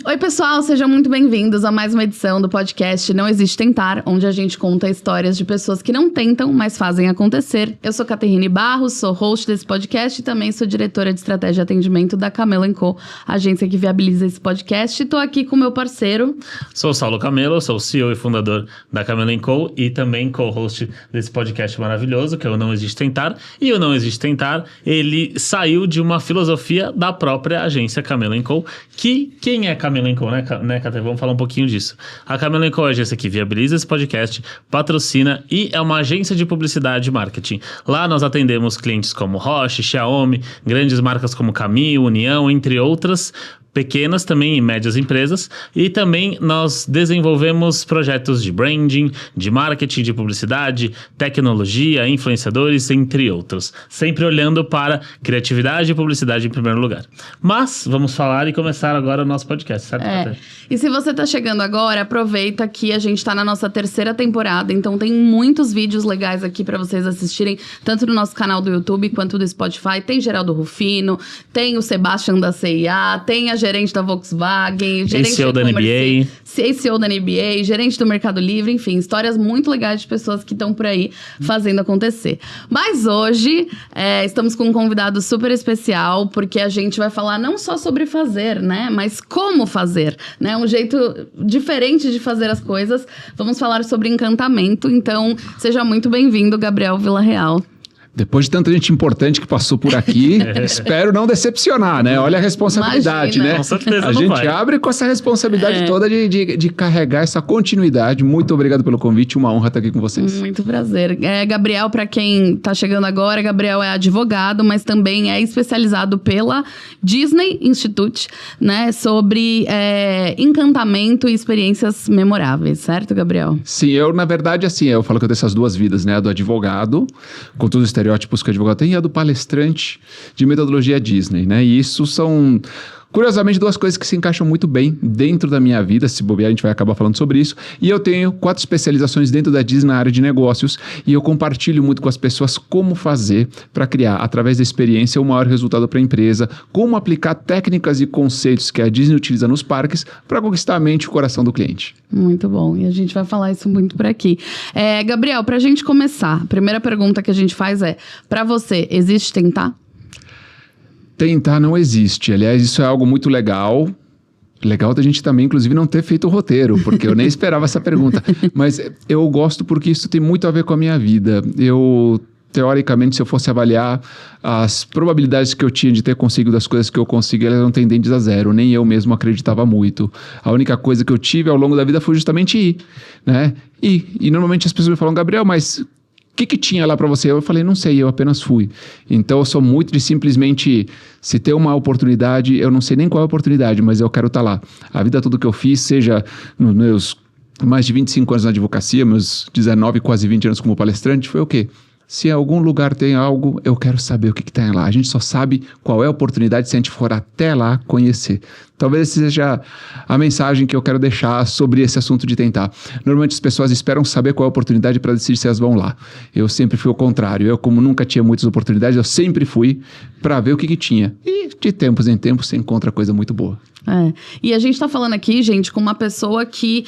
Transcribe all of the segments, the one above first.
Oi, pessoal, sejam muito bem-vindos a mais uma edição do podcast Não Existe Tentar, onde a gente conta histórias de pessoas que não tentam, mas fazem acontecer. Eu sou Caterine Barros, sou host desse podcast e também sou diretora de estratégia e atendimento da Camelo & Co, agência que viabiliza esse podcast. E tô aqui com meu parceiro. Sou o Saulo Camelo, sou o CEO e fundador da Camelo & Co e também co-host desse podcast maravilhoso, que é o Não Existe Tentar. E o Não Existe Tentar, ele saiu de uma filosofia da própria agência Camelo & Co, que quem é Camelo & Co, né, Cater? Vamos falar um pouquinho disso. A Camelo & Co é a agência que viabiliza esse podcast, patrocina e é uma agência de publicidade e marketing. Lá nós atendemos clientes como Roche, Xiaomi, grandes marcas como Camil, União, entre outras, pequenas também e médias empresas, e também nós desenvolvemos projetos de branding, de marketing, de publicidade, tecnologia, influenciadores, entre outros. Sempre olhando para criatividade e publicidade em primeiro lugar. Mas vamos falar e começar agora o nosso podcast, certo? E se você tá chegando agora, aproveita que a gente tá na nossa terceira temporada, então tem muitos vídeos legais aqui pra vocês assistirem, tanto no nosso canal do YouTube quanto do Spotify. Tem Geraldo Rufino, tem o Sebastian da CIA, tem a gerente da Volkswagen, gerente CEO da NBA. CEO da NBA, gerente do Mercado Livre, enfim, histórias muito legais de pessoas que estão por aí fazendo acontecer. Mas hoje, estamos com um convidado super especial, porque a gente vai falar não só sobre fazer, né, mas como fazer, né, um jeito diferente de fazer as coisas. Vamos falar sobre encantamento, então seja muito bem-vindo, Gabriel Villarreal. Depois de tanta gente importante que passou por aqui, espero não decepcionar, né? Olha a responsabilidade, Imagina. né? Com certeza A não gente vai. abre com essa responsabilidade toda de carregar essa continuidade. Muito obrigado pelo convite, uma honra estar aqui com vocês. Muito prazer. Gabriel, para quem tá chegando agora, Gabriel é advogado, mas também é especializado pela Disney Institute, né? Sobre encantamento e experiências memoráveis, certo, Gabriel? Sim, na verdade, assim, eu falo que eu tenho essas duas vidas, né? A do advogado, com todos os estereótipos que o advogado tem, e a do palestrante de metodologia Disney, né? E isso são, curiosamente, duas coisas que se encaixam muito bem dentro da minha vida. Se bobear, a gente vai acabar falando sobre isso. E eu tenho 4 especializações dentro da Disney na área de negócios, e eu compartilho muito com as pessoas como fazer para criar, através da experiência, o maior resultado para a empresa, como aplicar técnicas e conceitos que a Disney utiliza nos parques para conquistar a mente e o coração do cliente. Muito bom, e a gente vai falar isso muito por aqui. Gabriel, pra gente começar, a primeira pergunta que a gente faz é, pra você, existe tentar? Tentar não existe. Aliás, isso é algo muito legal. Legal da gente também, inclusive, não ter feito o roteiro, porque eu nem esperava essa pergunta. Mas eu gosto porque isso tem muito a ver com a minha vida. Teoricamente, se eu fosse avaliar as probabilidades que eu tinha de ter conseguido as coisas que eu consegui, elas eram tendentes a zero. Nem eu mesmo acreditava muito. A única coisa que eu tive ao longo da vida foi justamente ir, né? E normalmente as pessoas me falam, Gabriel, mas o que tinha lá pra você? Eu falei, não sei, eu apenas fui. Então, eu sou muito de simplesmente, se ter uma oportunidade, eu não sei nem qual é a oportunidade, mas eu quero estar lá. A vida toda que eu fiz, seja nos meus mais de 25 anos na advocacia, meus 19, quase 20 anos como palestrante, foi o quê? Se em algum lugar tem algo, eu quero saber o que tem lá. A gente só sabe qual é a oportunidade se a gente for até lá conhecer. Talvez essa seja a mensagem que eu quero deixar sobre esse assunto de tentar. Normalmente as pessoas esperam saber qual é a oportunidade para decidir se elas vão lá. Eu sempre fui o contrário. Eu, como nunca tinha muitas oportunidades, eu sempre fui para ver o que tinha. E de tempos em tempos você encontra coisa muito boa. E a gente tá falando aqui, gente, com uma pessoa que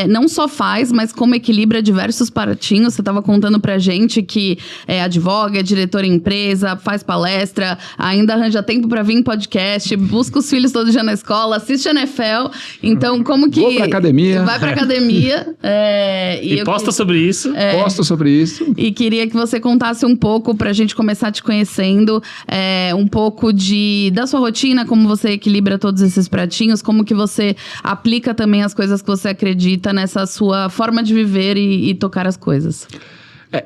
não só faz, mas como equilibra diversos pratinhos. Você tava contando pra gente que advoga, é diretora em empresa, faz palestra, ainda arranja tempo pra vir em podcast, busca os filhos todo dia na escola, assiste a NFL. Então, como que... Vou pra academia. Vai pra academia. E posta sobre isso. Posto sobre isso. E queria que você contasse um pouco, pra gente começar te conhecendo, um pouco da sua rotina, como você equilibra todos esses pratinhos, como que você aplica também as coisas que você acredita nessa sua forma de viver e tocar as coisas.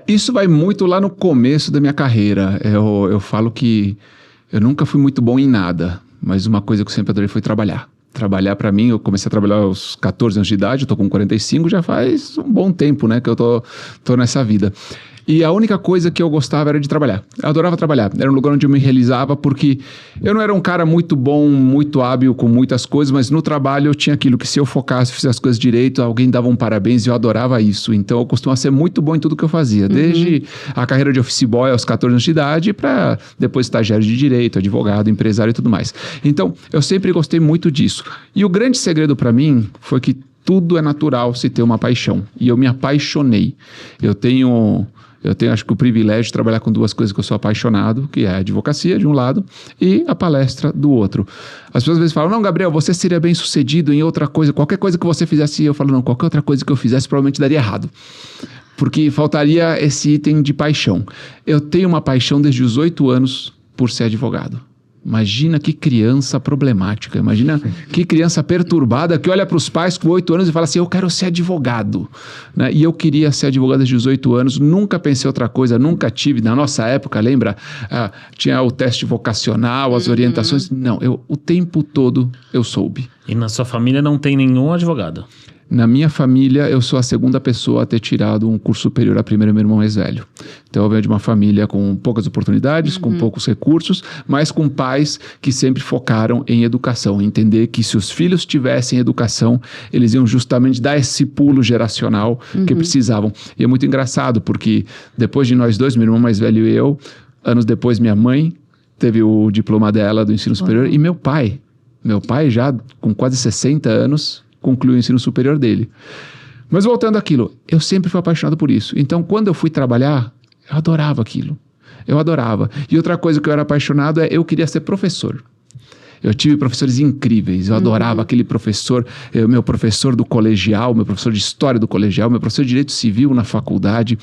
Isso vai muito lá no começo da minha carreira. Eu falo que eu nunca fui muito bom em nada, mas uma coisa que eu sempre adorei foi trabalhar. Trabalhar pra mim, eu comecei a trabalhar aos 14 anos de idade, eu tô com 45, já faz um bom tempo, né, que eu tô nessa vida. E a única coisa que eu gostava era de trabalhar. Eu adorava trabalhar. Era um lugar onde eu me realizava, porque eu não era um cara muito bom, muito hábil com muitas coisas, mas no trabalho eu tinha aquilo que se eu focasse, fizesse as coisas direito, alguém dava um parabéns e eu adorava isso. Então eu costumava ser muito bom em tudo que eu fazia. Desde a carreira de office boy aos 14 anos de idade, para depois estagiário de direito, advogado, empresário e tudo mais. Então eu sempre gostei muito disso. E o grande segredo para mim foi que tudo é natural se ter uma paixão. E eu me apaixonei. Eu tenho, acho que o privilégio de trabalhar com duas coisas que eu sou apaixonado, que é a advocacia, de um lado, e a palestra, do outro. As pessoas às vezes falam, não, Gabriel, você seria bem sucedido em outra coisa, qualquer coisa que você fizesse. Eu falo, não, qualquer outra coisa que eu fizesse provavelmente daria errado. Porque faltaria esse item de paixão. Eu tenho uma paixão desde os 8 anos por ser advogado. Imagina que criança problemática, imagina que criança perturbada que olha para os pais com 8 anos e fala assim, eu quero ser advogado, né? E eu queria ser advogado desde os 8 anos, nunca pensei outra coisa, nunca tive, na nossa época, lembra? Tinha o teste vocacional, as orientações, não, o tempo todo eu soube. E na sua família não tem nenhum advogado? Na minha família, eu sou a segunda pessoa a ter tirado um curso superior, a primeira é meu irmão mais velho. Então, eu venho de uma família com poucas oportunidades, com poucos recursos, mas com pais que sempre focaram em educação. Entender que se os filhos tivessem educação, eles iam justamente dar esse pulo geracional que precisavam. E é muito engraçado, porque depois de nós dois, meu irmão mais velho e eu, anos depois, minha mãe teve o diploma dela do ensino superior, e meu pai já com quase 60 anos, concluiu o ensino superior dele. Mas voltando àquilo, eu sempre fui apaixonado por isso. Então, quando eu fui trabalhar, eu adorava aquilo. Eu adorava. E outra coisa que eu era apaixonado eu queria ser professor. Eu tive professores incríveis, eu adorava aquele professor, meu professor do colegial, meu professor de história do colegial, meu professor de direito civil na faculdade.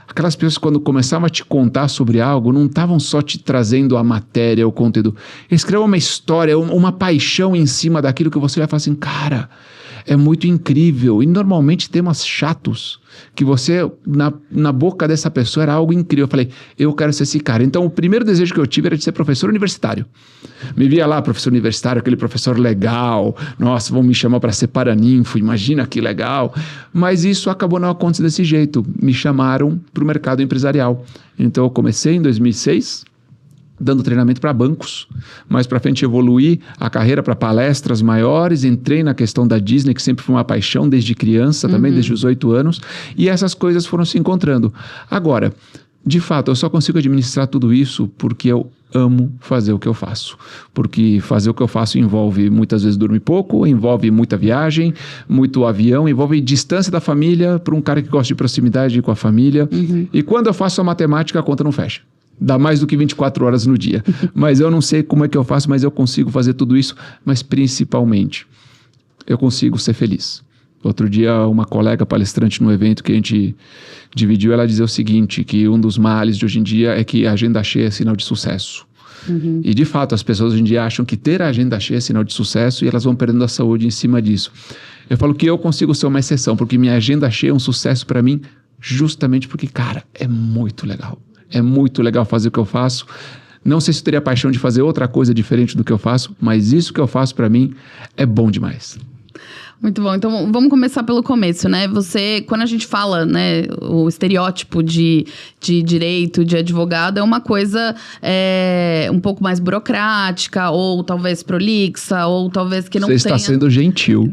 Aquelas pessoas, quando começavam a te contar sobre algo, não estavam só te trazendo a matéria, o conteúdo. Eles criavam uma história, uma paixão em cima daquilo que você vai falar assim, cara, é muito incrível. E normalmente temas chatos, que você, na boca dessa pessoa, era algo incrível. Eu falei, eu quero ser esse cara. Então, o primeiro desejo que eu tive era de ser professor universitário. Me via lá, professor universitário, aquele professor legal. Nossa, vão me chamar para ser paraninfo, imagina que legal. Mas isso acabou não acontecendo desse jeito. Me chamaram para o mercado empresarial. Então, eu comecei em 2006, dando treinamento para bancos. Mais para frente evoluí a carreira para palestras maiores, entrei na questão da Disney, que sempre foi uma paixão desde criança, também desde os 8 anos, e essas coisas foram se encontrando. Agora, de fato, eu só consigo administrar tudo isso porque eu amo fazer o que eu faço. Porque fazer o que eu faço envolve muitas vezes dormir pouco, envolve muita viagem, muito avião, envolve distância da família para um cara que gosta de proximidade com a família. E quando eu faço a matemática, a conta não fecha. Dá mais do que 24 horas no dia. Mas eu não sei como é que eu faço, mas eu consigo fazer tudo isso. Mas principalmente, eu consigo ser feliz. Outro dia, uma colega palestrante no evento que a gente dividiu, ela dizia o seguinte, que um dos males de hoje em dia é que a agenda cheia é sinal de sucesso. E de fato, as pessoas hoje em dia acham que ter a agenda cheia é sinal de sucesso e elas vão perdendo a saúde em cima disso. Eu falo que eu consigo ser uma exceção, porque minha agenda cheia é um sucesso para mim, justamente porque, cara, é muito legal. É muito legal fazer o que eu faço. Não sei se eu teria paixão de fazer outra coisa diferente do que eu faço, mas isso que eu faço para mim é bom demais. Muito bom. Então, vamos começar pelo começo, né? Você, quando a gente fala, né, o estereótipo de direito, de advogado, é uma coisa um pouco mais burocrática, ou talvez prolixa, ou talvez que não tenha... Você está sendo gentil.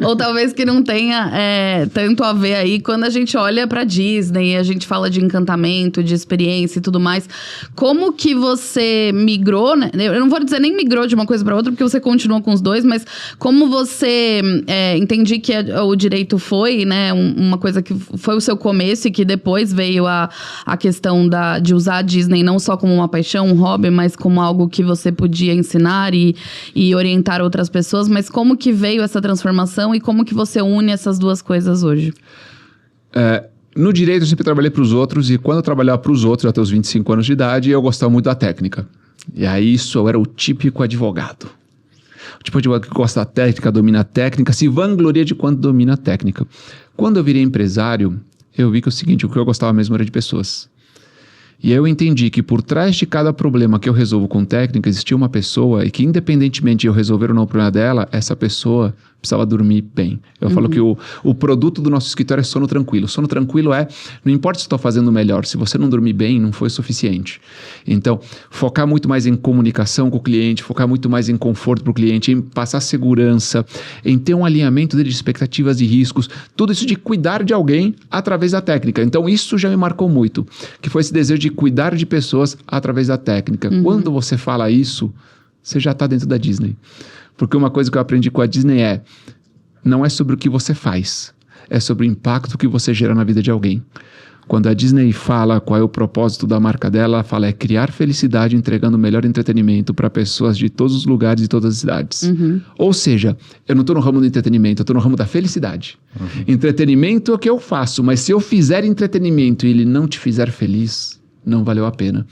Ou talvez que não tenha tanto a ver aí quando a gente olha pra Disney, a gente fala de encantamento, de experiência e tudo mais. Como que você migrou, né? Eu não vou dizer nem migrou de uma coisa pra outra, porque você continua com os dois, mas como você... entendi que o direito foi, né, uma coisa que foi o seu começo e que depois veio a questão de usar a Disney não só como uma paixão, um hobby, mas como algo que você podia ensinar e orientar outras pessoas. Mas como que veio essa transformação e como que você une essas duas coisas hoje? No direito eu sempre trabalhei para os outros e quando eu trabalhava para os outros, até os 25 anos de idade, eu gostava muito da técnica. E aí isso eu era o típico advogado. Tipo de que gosta da técnica, domina a técnica, se vangloria de quanto domina a técnica. Quando eu virei empresário, eu vi que o seguinte, o que eu gostava mesmo era de pessoas. E eu entendi que por trás de cada problema que eu resolvo com técnica, existia uma pessoa e que independentemente de eu resolver ou não o problema dela, essa pessoa precisava dormir bem. Eu falo que o produto do nosso escritório é sono tranquilo. Sono tranquilo não importa se estou fazendo melhor, se você não dormir bem, não foi suficiente. Então, focar muito mais em comunicação com o cliente, focar muito mais em conforto para o cliente, em passar segurança, em ter um alinhamento dele de expectativas e riscos, tudo isso de cuidar de alguém através da técnica. Então, isso já me marcou muito, que foi esse desejo de cuidar de pessoas através da técnica. Quando você fala isso, você já está dentro da Disney. Porque uma coisa que eu aprendi com a Disney não é sobre o que você faz, é sobre o impacto que você gera na vida de alguém. Quando a Disney fala qual é o propósito da marca dela, ela fala é criar felicidade entregando o melhor entretenimento para pessoas de todos os lugares e todas as idades. Ou seja, eu não estou no ramo do entretenimento, eu estou no ramo da felicidade. Entretenimento é o que eu faço, mas se eu fizer entretenimento e ele não te fizer feliz, não valeu a pena.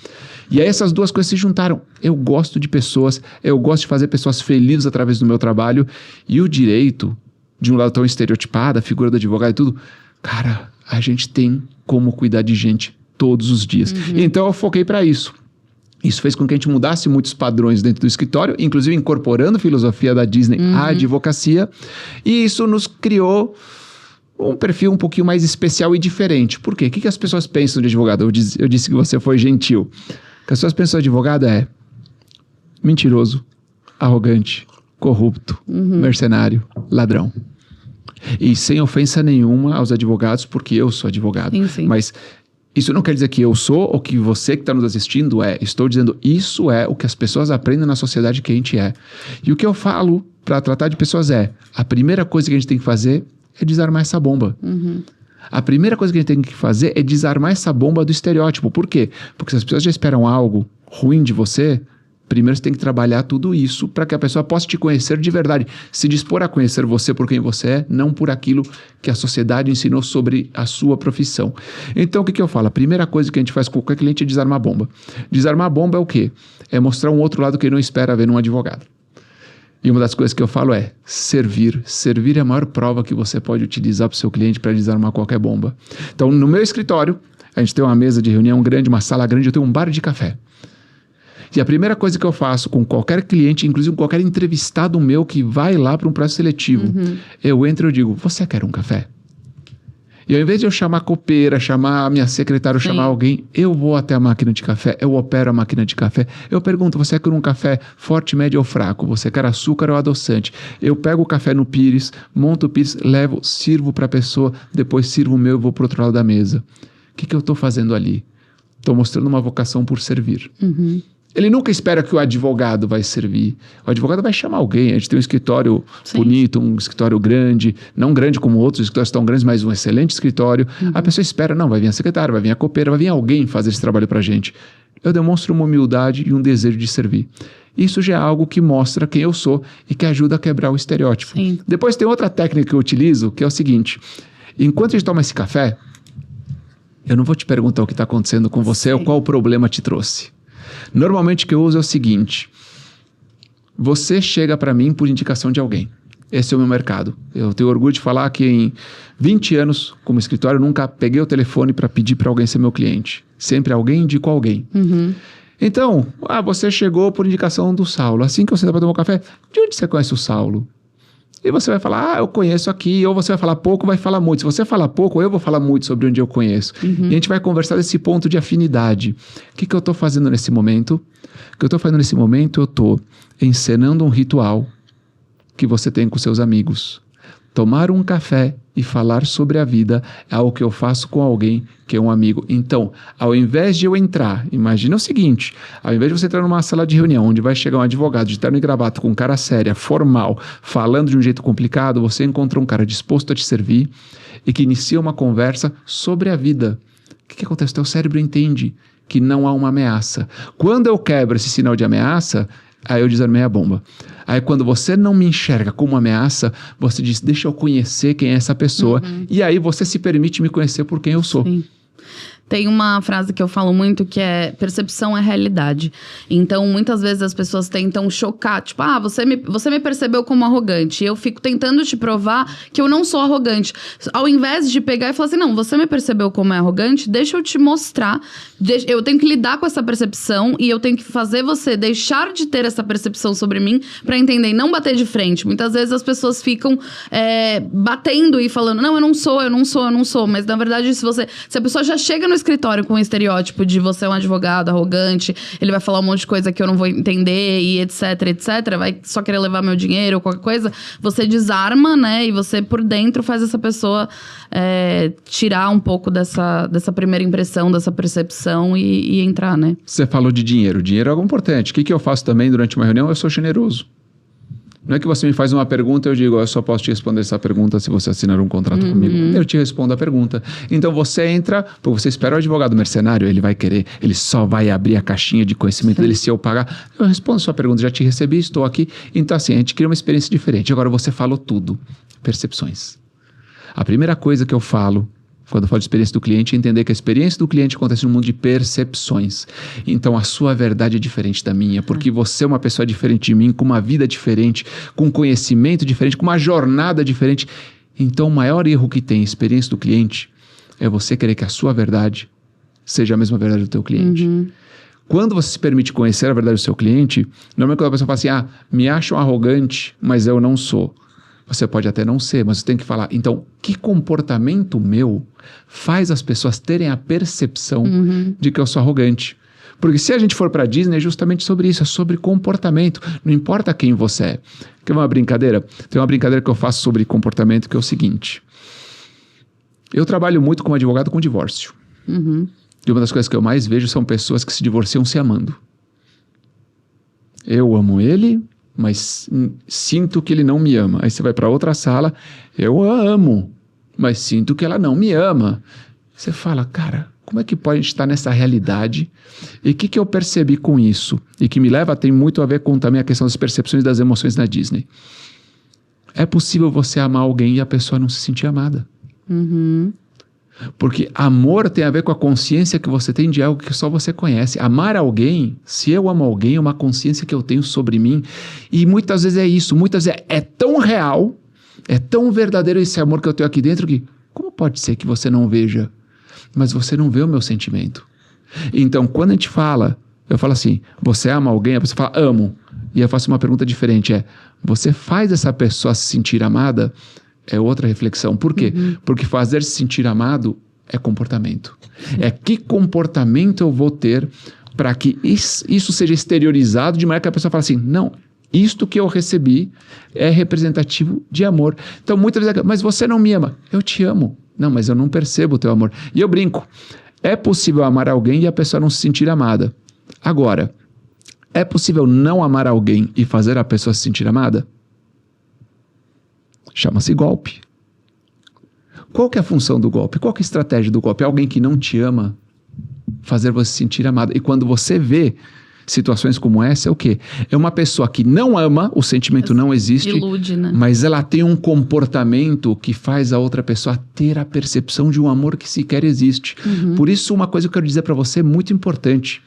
E aí essas duas coisas se juntaram. Eu gosto de pessoas, eu gosto de fazer pessoas felizes através do meu trabalho. E o direito, de um lado tão estereotipado, a figura do advogado e tudo, cara, a gente tem como cuidar de gente todos os dias. Então eu foquei para isso. Isso fez com que a gente mudasse muitos padrões dentro do escritório, inclusive incorporando a filosofia da Disney à advocacia. E isso nos criou um perfil um pouquinho mais especial e diferente. Por quê? O que as pessoas pensam de advogado? Eu disse que você foi gentil. O que as pessoas pensam de advogado é mentiroso, arrogante, corrupto, mercenário, ladrão. E sem ofensa nenhuma aos advogados, porque eu sou advogado. Sim. Mas isso não quer dizer que eu sou ou que você que está nos assistindo é. Estou dizendo, isso é o que as pessoas aprendem na sociedade que a gente é. E o que eu falo para tratar de pessoas a primeira coisa que a gente tem que fazer é desarmar essa bomba. A primeira coisa que a gente tem que fazer é desarmar essa bomba do estereótipo. Por quê? Porque se as pessoas já esperam algo ruim de você, primeiro você tem que trabalhar tudo isso para que a pessoa possa te conhecer de verdade. Se dispor a conhecer você por quem você é, não por aquilo que a sociedade ensinou sobre a sua profissão. Então, o que eu falo? A primeira coisa que a gente faz com qualquer cliente é desarmar a bomba. Desarmar a bomba é o quê? É mostrar um outro lado que ele não espera ver num advogado. E uma das coisas que eu falo é servir. Servir é a maior prova que você pode utilizar para o seu cliente para desarmar qualquer bomba. Então, no meu escritório, a gente tem uma mesa de reunião grande, uma sala grande, eu tenho um bar de café. E a primeira coisa que eu faço com qualquer cliente, inclusive qualquer entrevistado meu que vai lá para um processo seletivo, eu entro e eu digo, você quer um café? E ao invés de eu chamar a copeira, chamar a minha secretária, chamar alguém, eu vou até a máquina de café, eu opero a máquina de café, eu pergunto, você quer um café forte, médio ou fraco? Você quer açúcar ou adoçante? Eu pego o café no pires, monto o pires, levo, sirvo para a pessoa, depois sirvo o meu e vou para o outro lado da mesa. O que eu estou fazendo ali? Estou mostrando uma vocação por servir. Ele nunca espera que o advogado vai servir. O advogado vai chamar alguém. A gente tem um escritório bonito, um escritório grande. Não grande como outros escritórios tão grandes, mas um excelente escritório. A pessoa espera, não, vai vir a secretária, vai vir a copeira, vai vir alguém fazer esse trabalho pra gente. Eu demonstro uma humildade e um desejo de servir. Isso já é algo que mostra quem eu sou e que ajuda a quebrar o estereótipo. Depois tem outra técnica que eu utilizo, que é o seguinte. Enquanto a gente toma esse café, eu não vou te perguntar o que está acontecendo com você ou qual problema te trouxe. Normalmente o que eu uso é o seguinte. Você chega para mim por indicação de alguém. Esse é o meu mercado. Eu tenho orgulho de falar que em 20 anos como escritório, eu nunca peguei o telefone para pedir para alguém ser meu cliente. Sempre alguém indicou alguém. Então, você chegou por indicação do Saulo. Assim que você dá para tomar um café, de onde você conhece o Saulo? E você vai falar, eu conheço aqui, ou você vai falar pouco, vai falar muito. Se você falar pouco, eu vou falar muito sobre onde eu conheço. E a gente vai conversar desse ponto de afinidade. O que eu estou fazendo nesse momento? O que eu estou fazendo nesse momento, eu estou encenando um ritual que você tem com seus amigos. Tomar um café e falar sobre a vida é algo que eu faço com alguém que é um amigo. Então, ao invés de eu entrar, imagina o seguinte, ao invés de você entrar numa sala de reunião onde vai chegar um advogado de terno e gravata com cara séria, formal, falando de um jeito complicado, você encontra um cara disposto a te servir e que inicia uma conversa sobre a vida. O que acontece? O teu cérebro entende que não há uma ameaça. Quando eu quebro esse sinal de ameaça, aí eu desarmei a bomba. Aí quando você não me enxerga como uma ameaça, você diz, deixa eu conhecer quem é essa pessoa. E aí você se permite me conhecer por quem eu sou. Tem uma frase que eu falo muito que é percepção é realidade. Então, muitas vezes as pessoas tentam chocar. Tipo, você me percebeu como arrogante. E eu fico tentando te provar que eu não sou arrogante. Ao invés de pegar e falar assim, não, você me percebeu como é arrogante, deixa eu te mostrar. Eu tenho que lidar com essa percepção e eu tenho que fazer você deixar de ter essa percepção sobre mim pra entender e não bater de frente. Muitas vezes as pessoas ficam batendo e falando, não, eu não sou. Mas, na verdade, se a pessoa já chega no escritório com um estereótipo de você é um advogado arrogante, ele vai falar um monte de coisa que eu não vou entender e etc, vai só querer levar meu dinheiro ou qualquer coisa, você desarma, né? E você, por dentro, faz essa pessoa tirar um pouco dessa primeira impressão, dessa percepção e entrar, né? Você falou de dinheiro. Dinheiro é algo importante. O que eu faço também durante uma reunião? Eu sou generoso. Não é que você me faz uma pergunta e eu digo, eu só posso te responder essa pergunta se você assinar um contrato comigo. Eu te respondo a pergunta. Então você entra, porque você espera o advogado mercenário, ele vai querer, ele só vai abrir a caixinha de conhecimento dele se eu pagar. Eu respondo a sua pergunta, já te recebi, estou aqui. Então assim, a gente cria uma experiência diferente. Agora você falou tudo. Percepções. A primeira coisa que eu falo quando eu falo de experiência do cliente, é entender que a experiência do cliente acontece no mundo de percepções. Então, a sua verdade é diferente da minha, porque você é uma pessoa diferente de mim, com uma vida diferente, com um conhecimento diferente, com uma jornada diferente. Então, o maior erro que tem em experiência do cliente é você querer que a sua verdade seja a mesma verdade do teu cliente. Quando você se permite conhecer a verdade do seu cliente, normalmente quando a pessoa fala assim, me acham arrogante, mas eu não sou. Você pode até não ser, mas você tem que falar, então, que comportamento meu faz as pessoas terem a percepção de que eu sou arrogante? Porque se a gente for para Disney, é justamente sobre isso, é sobre comportamento. Não importa quem você é. Quer uma brincadeira? Tem uma brincadeira que eu faço sobre comportamento, que é o seguinte. Eu trabalho muito como advogado com divórcio. E uma das coisas que eu mais vejo são pessoas que se divorciam se amando. Eu amo ele, mas sinto que ele não me ama. Aí você vai para outra sala, eu a amo, mas sinto que ela não me ama. Você fala, cara, como é que pode estar nessa realidade? E o que eu percebi com isso? E que me leva, tem muito a ver com também a questão das percepções das emoções na Disney. É possível você amar alguém e a pessoa não se sentir amada. Porque amor tem a ver com a consciência que você tem de algo que só você conhece. Amar alguém, se eu amo alguém, é uma consciência que eu tenho sobre mim. E muitas vezes é isso. Muitas vezes é tão real, é tão verdadeiro esse amor que eu tenho aqui dentro que como pode ser que você não veja? Mas você não vê o meu sentimento. Então, quando a gente fala, eu falo assim, você ama alguém? A pessoa fala, amo. E eu faço uma pergunta diferente, você faz essa pessoa se sentir amada? É outra reflexão. Por quê? Porque fazer se sentir amado é comportamento. É que comportamento eu vou ter para que isso seja exteriorizado de maneira que a pessoa fala assim, não, isto que eu recebi é representativo de amor. Então, muitas vezes, mas você não me ama. Eu te amo. Não, mas eu não percebo o teu amor. E eu brinco. É possível amar alguém e a pessoa não se sentir amada. Agora, é possível não amar alguém e fazer a pessoa se sentir amada? Chama-se golpe. Qual que é a função do golpe? Qual que é a estratégia do golpe? É alguém que não te ama fazer você se sentir amada. E quando você vê situações como essa, é o quê? É uma pessoa que não ama, o sentimento não existe, ilude, né? Mas ela tem um comportamento que faz a outra pessoa ter a percepção de um amor que sequer existe. Por isso, uma coisa que eu quero dizer para você é muito importante.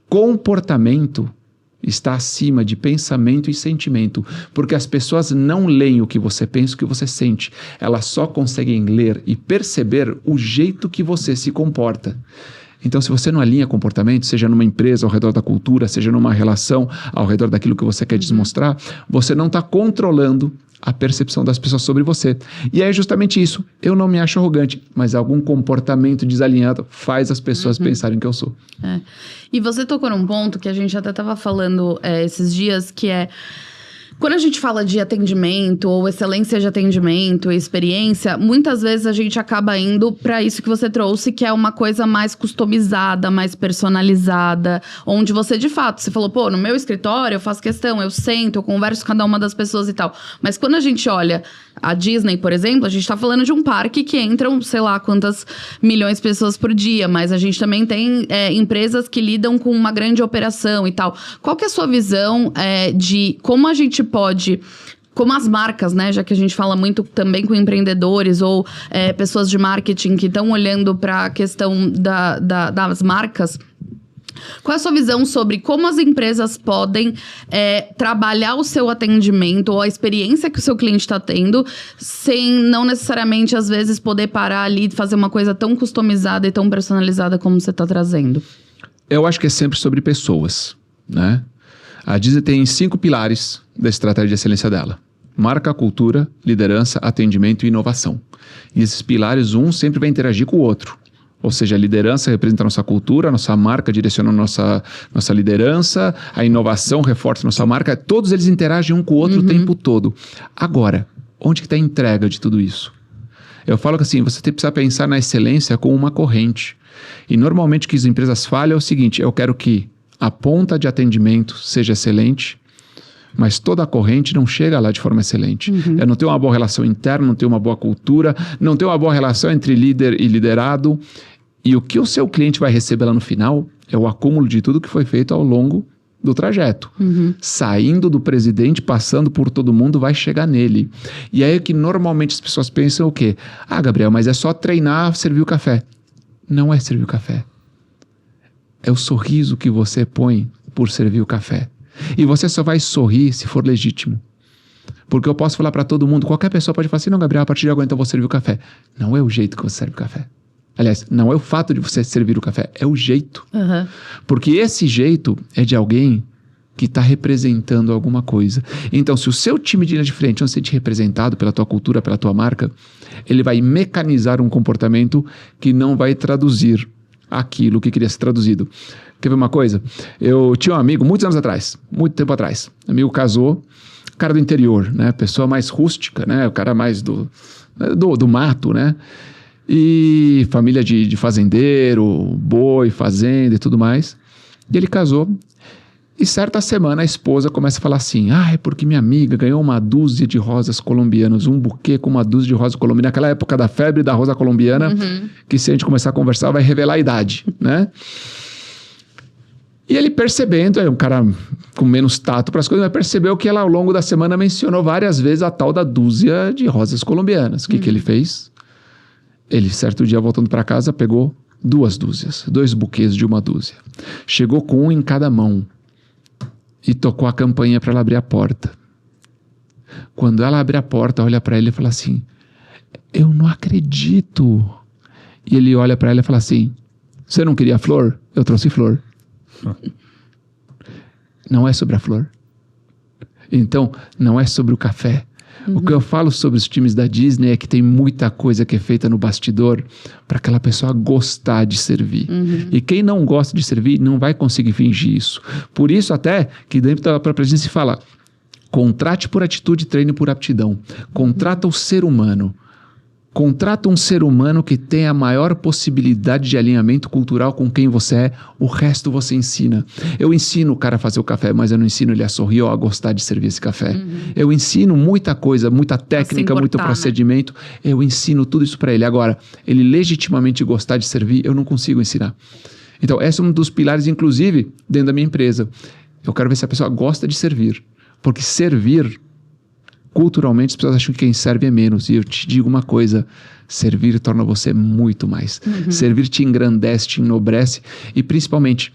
Comportamento está acima de pensamento e sentimento, porque as pessoas não leem o que você pensa, o que você sente. Elas só conseguem ler e perceber o jeito que você se comporta. Então, se você não alinha comportamento, seja numa empresa ao redor da cultura, seja numa relação ao redor daquilo que você quer demonstrar, você não está controlando a percepção das pessoas sobre você. E é justamente isso. Eu não me acho arrogante, mas algum comportamento desalinhado faz as pessoas pensarem que eu sou. E você tocou num ponto que a gente até estava falando esses dias, que é... Quando a gente fala de atendimento, ou excelência de atendimento, experiência, muitas vezes a gente acaba indo para isso que você trouxe, que é uma coisa mais customizada, mais personalizada, onde você, de fato, você falou, no meu escritório eu faço questão, eu sento, eu converso com cada uma das pessoas e tal. Mas quando a gente olha a Disney, por exemplo, a gente tá falando de um parque que entram, sei lá, quantas milhões de pessoas por dia, mas a gente também tem empresas que lidam com uma grande operação e tal. Qual que é a sua visão de como a gente pode como as marcas, né? Já que a gente fala muito também com empreendedores ou pessoas de marketing que estão olhando para a questão das marcas. Qual é a sua visão sobre como as empresas podem trabalhar o seu atendimento ou a experiência que o seu cliente está tendo, sem não necessariamente, às vezes, poder parar ali e fazer uma coisa tão customizada e tão personalizada como você está trazendo? Eu acho que é sempre sobre pessoas, né? A Disney tem 5 pilares da estratégia de excelência dela. Marca, cultura, liderança, atendimento e inovação. E esses pilares, um sempre vai interagir com o outro. Ou seja, a liderança representa a nossa cultura, a nossa marca direciona a nossa liderança, a inovação reforça a nossa marca. Todos eles interagem um com o outro o tempo todo. Agora, onde que está a entrega de tudo isso? Eu falo que assim, você precisa pensar na excelência como uma corrente. E normalmente o que as empresas falham é o seguinte: eu quero que a ponta de atendimento seja excelente, mas toda a corrente não chega lá de forma excelente. Eu não tenho uma boa relação interna, não tenho uma boa cultura, não tenho uma boa relação entre líder e liderado. E o que o seu cliente vai receber lá no final é o acúmulo de tudo que foi feito ao longo do trajeto. Saindo do presidente, passando por todo mundo, vai chegar nele. E aí é que normalmente as pessoas pensam o quê? Ah, Gabriel, mas é só treinar, servir o café. Não é servir o café. É o sorriso que você põe por servir o café. E você só vai sorrir se for legítimo. Porque eu posso falar para todo mundo, qualquer pessoa pode falar assim: não, Gabriel, a partir de agora então eu vou servir o café. Não é o jeito que você serve o café. Aliás, não é o fato de você servir o café, é o jeito. Porque esse jeito é de alguém que está representando alguma coisa. Então, se o seu time de linha de frente não se sente representado pela tua cultura, pela tua marca, ele vai mecanizar um comportamento que não vai traduzir aquilo que queria ser traduzido. Quer ver uma coisa? Eu tinha um amigo, muitos anos atrás, muito tempo atrás. Amigo casou, cara do interior, né? Pessoa mais rústica, né? O cara mais do mato, né? E família de fazendeiro, boi, fazenda e tudo mais. E ele casou. E certa semana a esposa começa a falar assim: é porque minha amiga ganhou uma dúzia de rosas colombianas, um buquê com uma dúzia de rosas colombianas. Naquela época da febre da rosa colombiana, que se a gente começar a conversar vai revelar a idade, né? E ele percebendo, é um cara com menos tato para as coisas, mas percebeu que ela ao longo da semana mencionou várias vezes a tal da dúzia de rosas colombianas. O que ele fez? Ele, certo dia, voltando para casa, pegou 2 dúzias, 2 buquês de uma dúzia. Chegou com um em cada mão e tocou a campainha para ela abrir a porta. Quando ela abre a porta, olha para ele e fala assim: eu não acredito. E ele olha para ela e fala assim: você não queria flor? Eu trouxe flor. Não é sobre a flor. Então, não é sobre o café. O que eu falo sobre os times da Disney é que tem muita coisa que é feita no bastidor para aquela pessoa gostar de servir. E quem não gosta de servir não vai conseguir fingir isso. Por isso até que dentro da própria Disney se fala: contrate por atitude, treine por aptidão. Contrata o ser humano. Contrata um ser humano que tem a maior possibilidade de alinhamento cultural com quem você é, o resto você ensina. Eu ensino o cara a fazer o café, mas eu não ensino ele a sorrir ou a gostar de servir esse café. Eu ensino muita coisa, muita técnica, muito procedimento. Né? Eu ensino tudo isso para ele. Agora, ele legitimamente gostar de servir, eu não consigo ensinar. Então, esse é um dos pilares, inclusive, dentro da minha empresa. Eu quero ver se a pessoa gosta de servir. Porque servir, culturalmente, as pessoas acham que quem serve é menos. E eu te digo uma coisa: servir torna você muito mais. Servir te engrandece, te enobrece e, principalmente,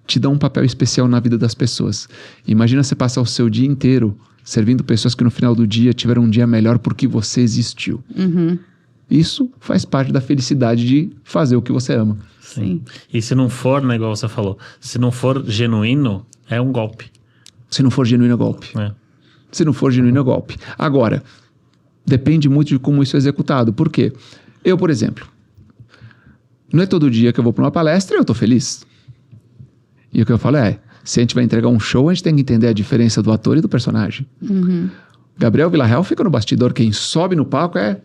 te dá um papel especial na vida das pessoas. Imagina você passar o seu dia inteiro servindo pessoas que no final do dia tiveram um dia melhor porque você existiu. Isso faz parte da felicidade de fazer o que você ama. Sim. E se não for, né, igual você falou, se não for genuíno, é um golpe. Se não for genuíno, é golpe. Se não for genuíno, é golpe. Agora, depende muito de como isso é executado. Por quê? Eu, por exemplo, não é todo dia que eu vou para uma palestra e eu estou feliz. E o que eu falo é: se a gente vai entregar um show, a gente tem que entender a diferença do ator e do personagem. Gabriel Villarreal fica no bastidor. Quem sobe no palco é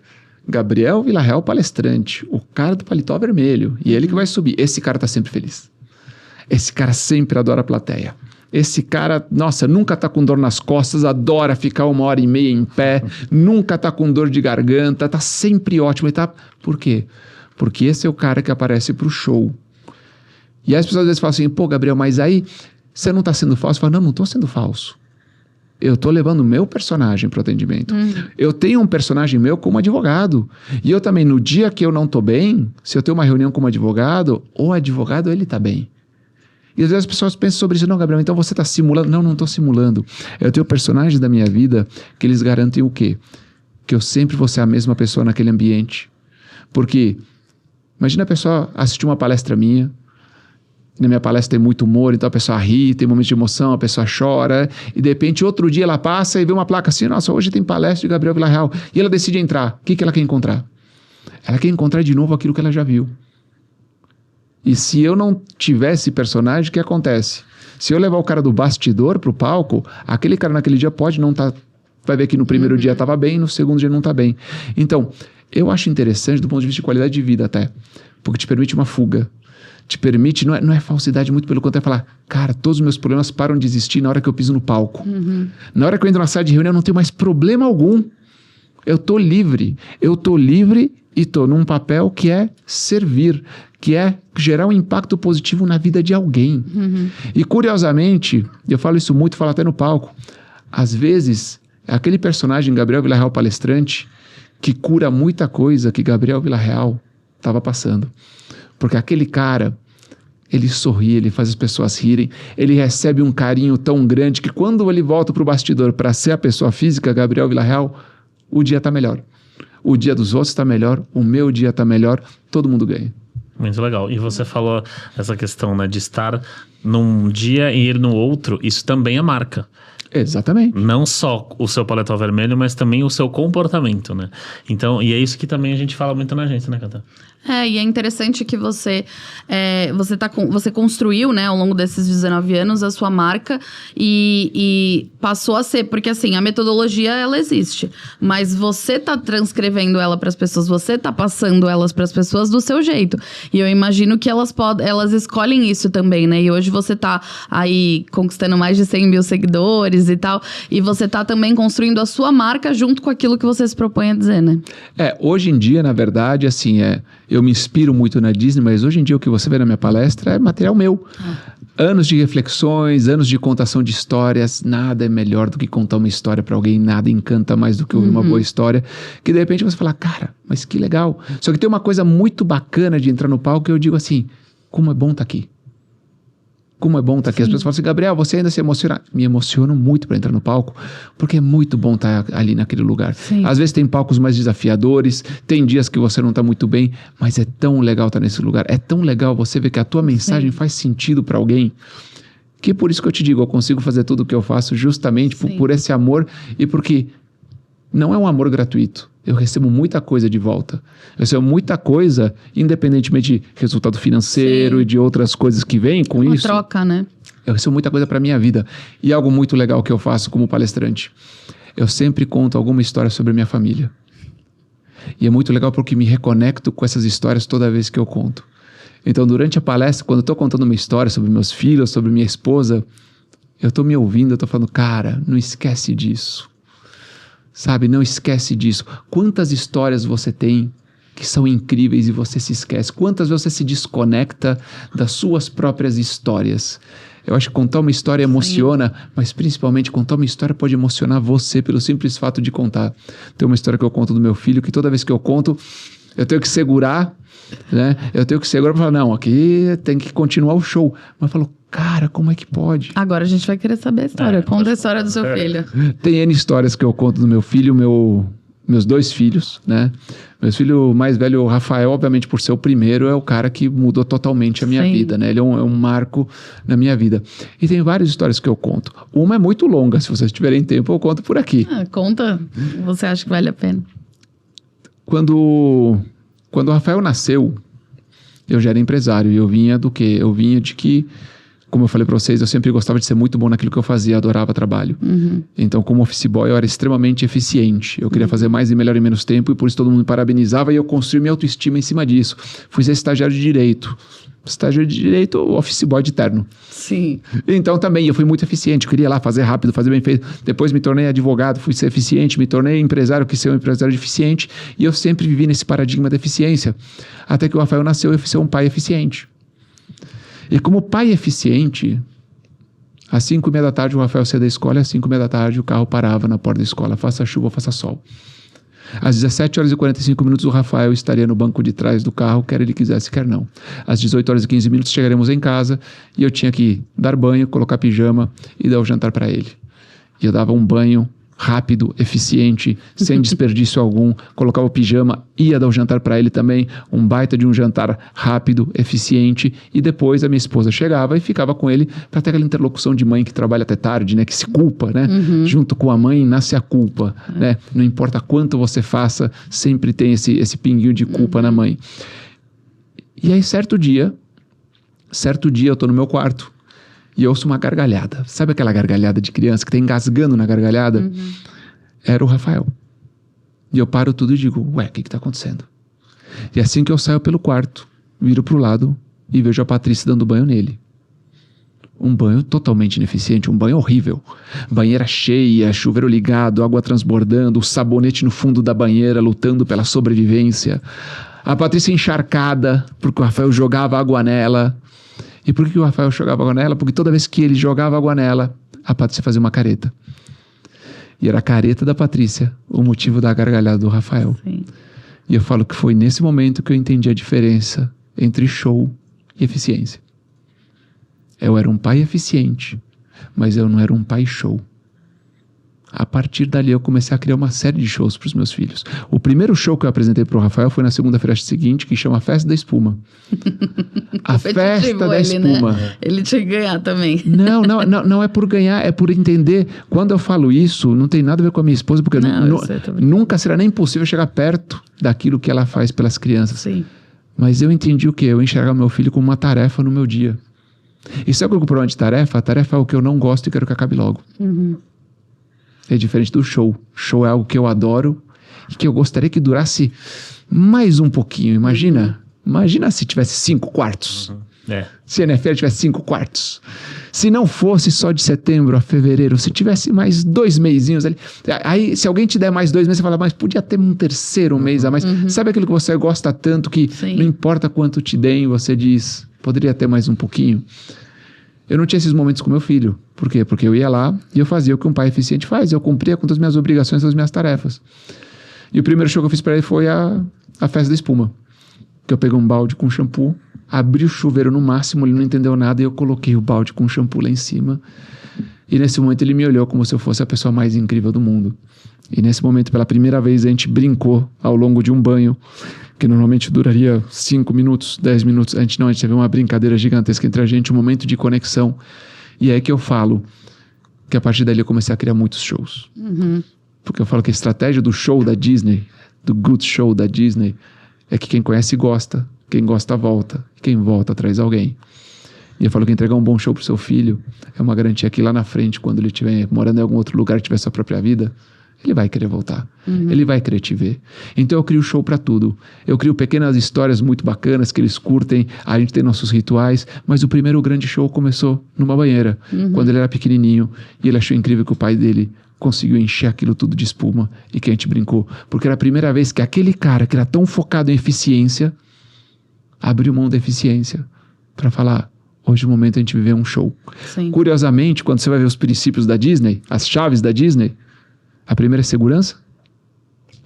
Gabriel Villarreal, palestrante. O cara do paletó vermelho. E ele que vai subir. Esse cara está sempre feliz. Esse cara sempre adora a plateia. Esse cara, nossa, nunca tá com dor nas costas, adora ficar 1h30 em pé, nunca tá com dor de garganta, tá sempre ótimo. E tá... Por quê? Porque esse é o cara que aparece pro show. E aí as pessoas às vezes falam assim: pô, Gabriel, mas aí você não tá sendo falso? Eu falo: não tô sendo falso. eu tô levando o meu personagem pro atendimento. Eu tenho um personagem meu como advogado. E eu também, no dia que eu não tô bem, se eu tenho uma reunião como advogado, o advogado, ele tá bem. E às vezes as pessoas pensam sobre isso. Não, Gabriel, então você tá simulando. Não tô simulando. Eu tenho personagens da minha vida que eles garantem o quê? Que eu sempre vou ser a mesma pessoa naquele ambiente. Porque, imagina a pessoa assistir uma palestra minha. Na minha palestra tem muito humor, então a pessoa ri, tem momentos de emoção, a pessoa chora, e de repente outro dia ela passa e vê uma placa assim, nossa, hoje tem palestra de Gabriel Villarreal, e ela decide entrar. O que ela quer encontrar? Ela quer encontrar de novo aquilo que ela já viu. E se eu não tivesse personagem, o que acontece? Se eu levar o cara do bastidor pro palco, aquele cara naquele dia pode não estar... Vai ver que no primeiro dia estava bem, no segundo dia não está bem. Então, eu acho interessante do ponto de vista de qualidade de vida até, porque te permite uma fuga. Te permite, não é falsidade, muito pelo contrário, é falar, cara, todos os meus problemas param de existir na hora que eu piso no palco. Na hora que eu entro na sala de reunião, eu não tenho mais problema algum. Eu tô livre e tô num papel que é servir, que é gerar um impacto positivo na vida de alguém. E curiosamente, eu falo isso muito, falo até no palco, às vezes, é aquele personagem, Gabriel Villarreal palestrante, que cura muita coisa que Gabriel Villarreal estava passando. Porque aquele cara, ele sorri, ele faz as pessoas rirem, ele recebe um carinho tão grande que quando ele volta para o bastidor para ser a pessoa física, Gabriel Villarreal, o dia está melhor. O dia dos outros está melhor, o meu dia está melhor, todo mundo ganha. Muito legal. E você falou essa questão, né, de estar num dia e ir no outro, isso também é marca. Exatamente. Não só o seu paletó vermelho, mas também o seu comportamento, né? Então, e é isso que também a gente fala muito na agência, né, Cata? E é interessante que você construiu, né, ao longo desses 19 anos, a sua marca e passou a ser, porque assim, a metodologia, ela existe, mas você tá transcrevendo ela para as pessoas, você tá passando elas para as pessoas do seu jeito. E eu imagino que elas escolhem isso também, né? E hoje você tá aí conquistando mais de 100 mil seguidores e tal, e você tá também construindo a sua marca junto com aquilo que você se propõe a dizer, né? Hoje em dia, na verdade, assim, eu me inspiro muito na Disney, mas hoje em dia o que você vê na minha palestra é material meu. Anos de reflexões, anos de contação de histórias, nada é melhor do que contar uma história para alguém, nada encanta mais do que ouvir uma boa história, que de repente você fala, cara, mas que legal. Só que tem uma coisa muito bacana de entrar no palco que eu digo assim, como é bom estar aqui. Como é bom estar aqui. As pessoas falam assim, Gabriel, você ainda se emociona? Me emociono muito para entrar no palco, porque é muito bom estar ali naquele lugar. Sim. Às vezes tem palcos mais desafiadores, tem dias que você não está muito bem, mas é tão legal estar nesse lugar. É tão legal você ver que a tua mensagem faz sentido para alguém, que por isso que eu te digo, eu consigo fazer tudo o que eu faço justamente por esse amor e porque não é um amor gratuito. Eu recebo muita coisa de volta. Eu recebo muita coisa, independentemente de resultado financeiro e de outras coisas que vêm com isso. Uma troca, né? Eu recebo muita coisa para minha vida. E algo muito legal que eu faço como palestrante. Eu sempre conto alguma história sobre a minha família. E é muito legal porque me reconecto com essas histórias toda vez que eu conto. Então, durante a palestra, quando eu estou contando uma história sobre meus filhos, sobre minha esposa, eu estou me ouvindo, eu estou falando, cara, não esquece disso. Sabe, não esquece disso. Quantas histórias você tem que são incríveis e você se esquece? Quantas vezes você se desconecta das suas próprias histórias? Eu acho que contar uma história emociona, mas principalmente contar uma história pode emocionar você pelo simples fato de contar. Tem uma história que eu conto do meu filho, que toda vez que eu conto, eu tenho que segurar, né? Eu tenho que segurar para falar, não, aqui tem que continuar o show. Mas eu falo, cara, como é que pode? Agora a gente vai querer saber a história. Conta a história do seu filho. Tem N histórias que eu conto do meu filho, meus dois filhos, né? Meu filho mais velho, o Rafael, obviamente por ser o primeiro, é o cara que mudou totalmente a minha vida, né? Ele é um marco na minha vida. E tem várias histórias que eu conto. Uma é muito longa, se vocês tiverem tempo, eu conto por aqui. Conta, você acha que vale a pena? Quando o Rafael nasceu, eu já era empresário e eu vinha do quê? Eu vinha de que, como eu falei para vocês, eu sempre gostava de ser muito bom naquilo que eu fazia, adorava trabalho. Então, como office boy, eu era extremamente eficiente. Eu queria fazer mais e melhor em menos tempo e por isso todo mundo me parabenizava e eu construí minha autoestima em cima disso. Fui ser estagiário de direito. Estágio de direito, office boy de terno. Sim. Então também eu fui muito eficiente, eu queria lá fazer rápido, fazer bem feito. Depois me tornei advogado, fui ser eficiente, me tornei empresário, quis ser um empresário eficiente. E eu sempre vivi nesse paradigma da eficiência. Até que o Rafael nasceu, eu fui ser um pai eficiente. E como pai eficiente, Às 5h30 da tarde, o Rafael saía da escola e às 5h30 da tarde o carro parava na porta da escola, faça chuva ou faça sol. Às 17h45, o Rafael estaria no banco de trás do carro, quer ele quisesse, quer não. Às 18h15, chegaremos em casa e eu tinha que dar banho, colocar pijama e dar o jantar para ele. E eu dava um banho rápido, eficiente, sem desperdício algum, colocava o pijama, ia dar o jantar para ele também, um baita de um jantar rápido, eficiente, e depois a minha esposa chegava e ficava com ele para ter aquela interlocução de mãe que trabalha até tarde, né, que se culpa, né? Junto com a mãe nasce a culpa, né? Não importa quanto você faça, sempre tem esse pinguinho de culpa na mãe. E aí certo dia eu tô no meu quarto, e eu ouço uma gargalhada. Sabe aquela gargalhada de criança que tá engasgando na gargalhada? Era o Rafael. E eu paro tudo e digo, ué, o que tá acontecendo? E assim que eu saio pelo quarto, viro pro lado e vejo a Patrícia dando banho nele. Um banho totalmente ineficiente, um banho horrível. Banheira cheia, chuveiro ligado, água transbordando, o sabonete no fundo da banheira lutando pela sobrevivência. A Patrícia encharcada, porque o Rafael jogava água nela. E por que o Rafael jogava água nela? Porque toda vez que ele jogava água nela, a Patrícia fazia uma careta. E era a careta da Patrícia o motivo da gargalhada do Rafael. Sim. E eu falo que foi nesse momento que eu entendi a diferença entre show e eficiência. Eu era um pai eficiente, mas eu não era um pai show. A partir dali eu comecei a criar uma série de shows para os meus filhos. O primeiro show que eu apresentei para o Rafael foi na segunda-feira seguinte, que chama Festa da Espuma. A Festa da Espuma. Né? Ele tinha que ganhar também. Não é por ganhar, é por entender. Quando eu falo isso, não tem nada a ver com a minha esposa, porque nunca será nem possível chegar perto daquilo que ela faz pelas crianças. Sim. Mas eu entendi o quê? Eu enxergar meu filho como uma tarefa no meu dia. E sabe o problema de tarefa? A tarefa é o que eu não gosto e quero que acabe logo. É diferente do show. Show é algo que eu adoro e que eu gostaria que durasse mais um pouquinho. Imagina se tivesse 5 quartos. Se a NFL tivesse 5 quartos. Se não fosse só de setembro a fevereiro, se tivesse mais 2 mesinhos ali. Aí, se alguém te der mais 2 meses, você fala, mas podia ter um terceiro mês a mais. Sabe aquilo que você gosta tanto que não importa quanto te deem, você diz, poderia ter mais um pouquinho? Eu não tinha esses momentos com meu filho. Por quê? Porque eu ia lá e eu fazia o que um pai eficiente faz. Eu cumpria com todas as minhas obrigações, as minhas tarefas. E o primeiro show que eu fiz para ele foi a Festa da Espuma. Que eu peguei um balde com shampoo, abri o chuveiro no máximo, ele não entendeu nada e eu coloquei o balde com shampoo lá em cima. E nesse momento ele me olhou como se eu fosse a pessoa mais incrível do mundo. E nesse momento, pela primeira vez, a gente brincou ao longo de um banho, que normalmente duraria 5 minutos, 10 minutos. A gente teve uma brincadeira gigantesca entre a gente, um momento de conexão. E é aí que eu falo que a partir dali eu comecei a criar muitos shows. Porque eu falo que a estratégia do show da Disney, do good show da Disney, é que quem conhece gosta, quem gosta volta, quem volta traz alguém. E eu falo que entregar um bom show pro seu filho é uma garantia que lá na frente, quando ele estiver morando em algum outro lugar, tiver sua própria vida, ele vai querer voltar. Ele vai querer te ver. Então eu crio show pra tudo. Eu crio pequenas histórias muito bacanas que eles curtem. A gente tem nossos rituais. Mas o primeiro grande show começou numa banheira. Quando ele era pequenininho. E ele achou incrível que o pai dele conseguiu encher aquilo tudo de espuma. E que a gente brincou. Porque era a primeira vez que aquele cara que era tão focado em eficiência abriu mão da eficiência para falar, hoje é o momento de a gente viver um show. Sim. Curiosamente, quando você vai ver os princípios da Disney, as chaves da Disney, a primeira é segurança,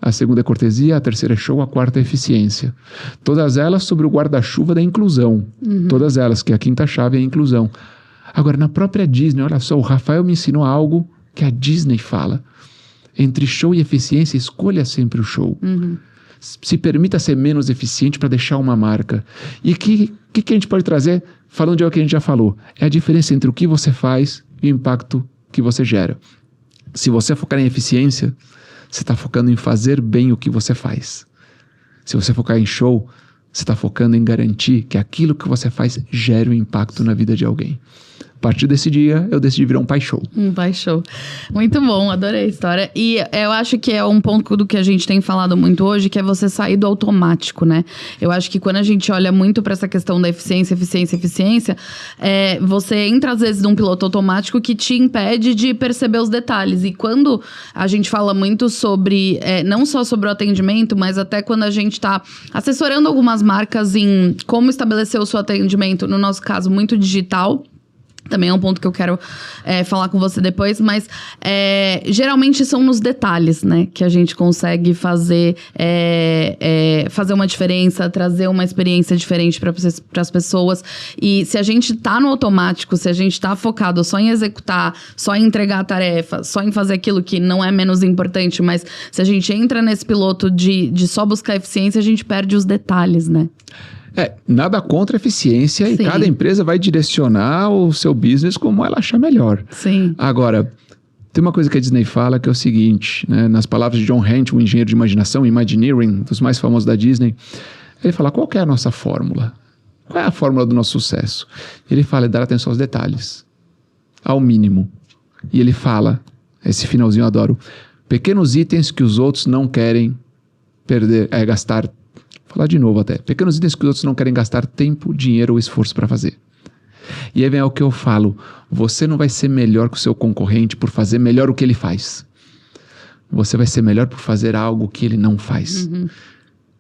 a segunda é cortesia, a terceira é show, a quarta é eficiência. Todas elas sobre o guarda-chuva da inclusão. Todas elas, que a quinta chave é a inclusão. Agora, na própria Disney, olha só, o Rafael me ensinou algo que a Disney fala. Entre show e eficiência, escolha sempre o show. Se permita ser menos eficiente para deixar uma marca. E o que a gente pode trazer, falando de algo que a gente já falou? É a diferença entre o que você faz e o impacto que você gera. Se você focar em eficiência, você está focando em fazer bem o que você faz. Se você focar em show, você está focando em garantir que aquilo que você faz gere um impacto na vida de alguém. A partir desse dia, eu decidi virar um pai show. Um pai show. Muito bom, adorei a história. E eu acho que é um ponto do que a gente tem falado muito hoje, que é você sair do automático, né? Eu acho que quando a gente olha muito para essa questão da eficiência, você entra às vezes num piloto automático que te impede de perceber os detalhes. E quando a gente fala muito sobre, não só sobre o atendimento, mas até quando a gente tá assessorando algumas marcas em como estabelecer o seu atendimento, no nosso caso, muito digital, Também é um ponto que eu quero falar com você depois, mas geralmente são nos detalhes, né? Que a gente consegue fazer uma diferença, trazer uma experiência diferente para as pessoas. E se a gente tá no automático, se a gente tá focado só em executar, só em entregar a tarefa, só em fazer aquilo que não é menos importante, mas se a gente entra nesse piloto de só buscar eficiência, a gente perde os detalhes, né? Nada contra a eficiência. Sim. E cada empresa vai direcionar o seu business como ela achar melhor. Sim. Agora, tem uma coisa que a Disney fala que é o seguinte, né? Nas palavras de John Handt, um engenheiro de imaginação, Imagineering, dos mais famosos da Disney, ele fala, qual que é a nossa fórmula? Qual é a fórmula do nosso sucesso? Ele fala, é dar atenção aos detalhes, ao mínimo. E ele fala, esse finalzinho eu adoro, pequenos itens que os outros não querem gastar. Falar de novo até. Pequenos itens que os outros não querem gastar tempo, dinheiro ou esforço para fazer. E aí vem o que eu falo. Você não vai ser melhor que o seu concorrente por fazer melhor o que ele faz. Você vai ser melhor por fazer algo que ele não faz. Uhum.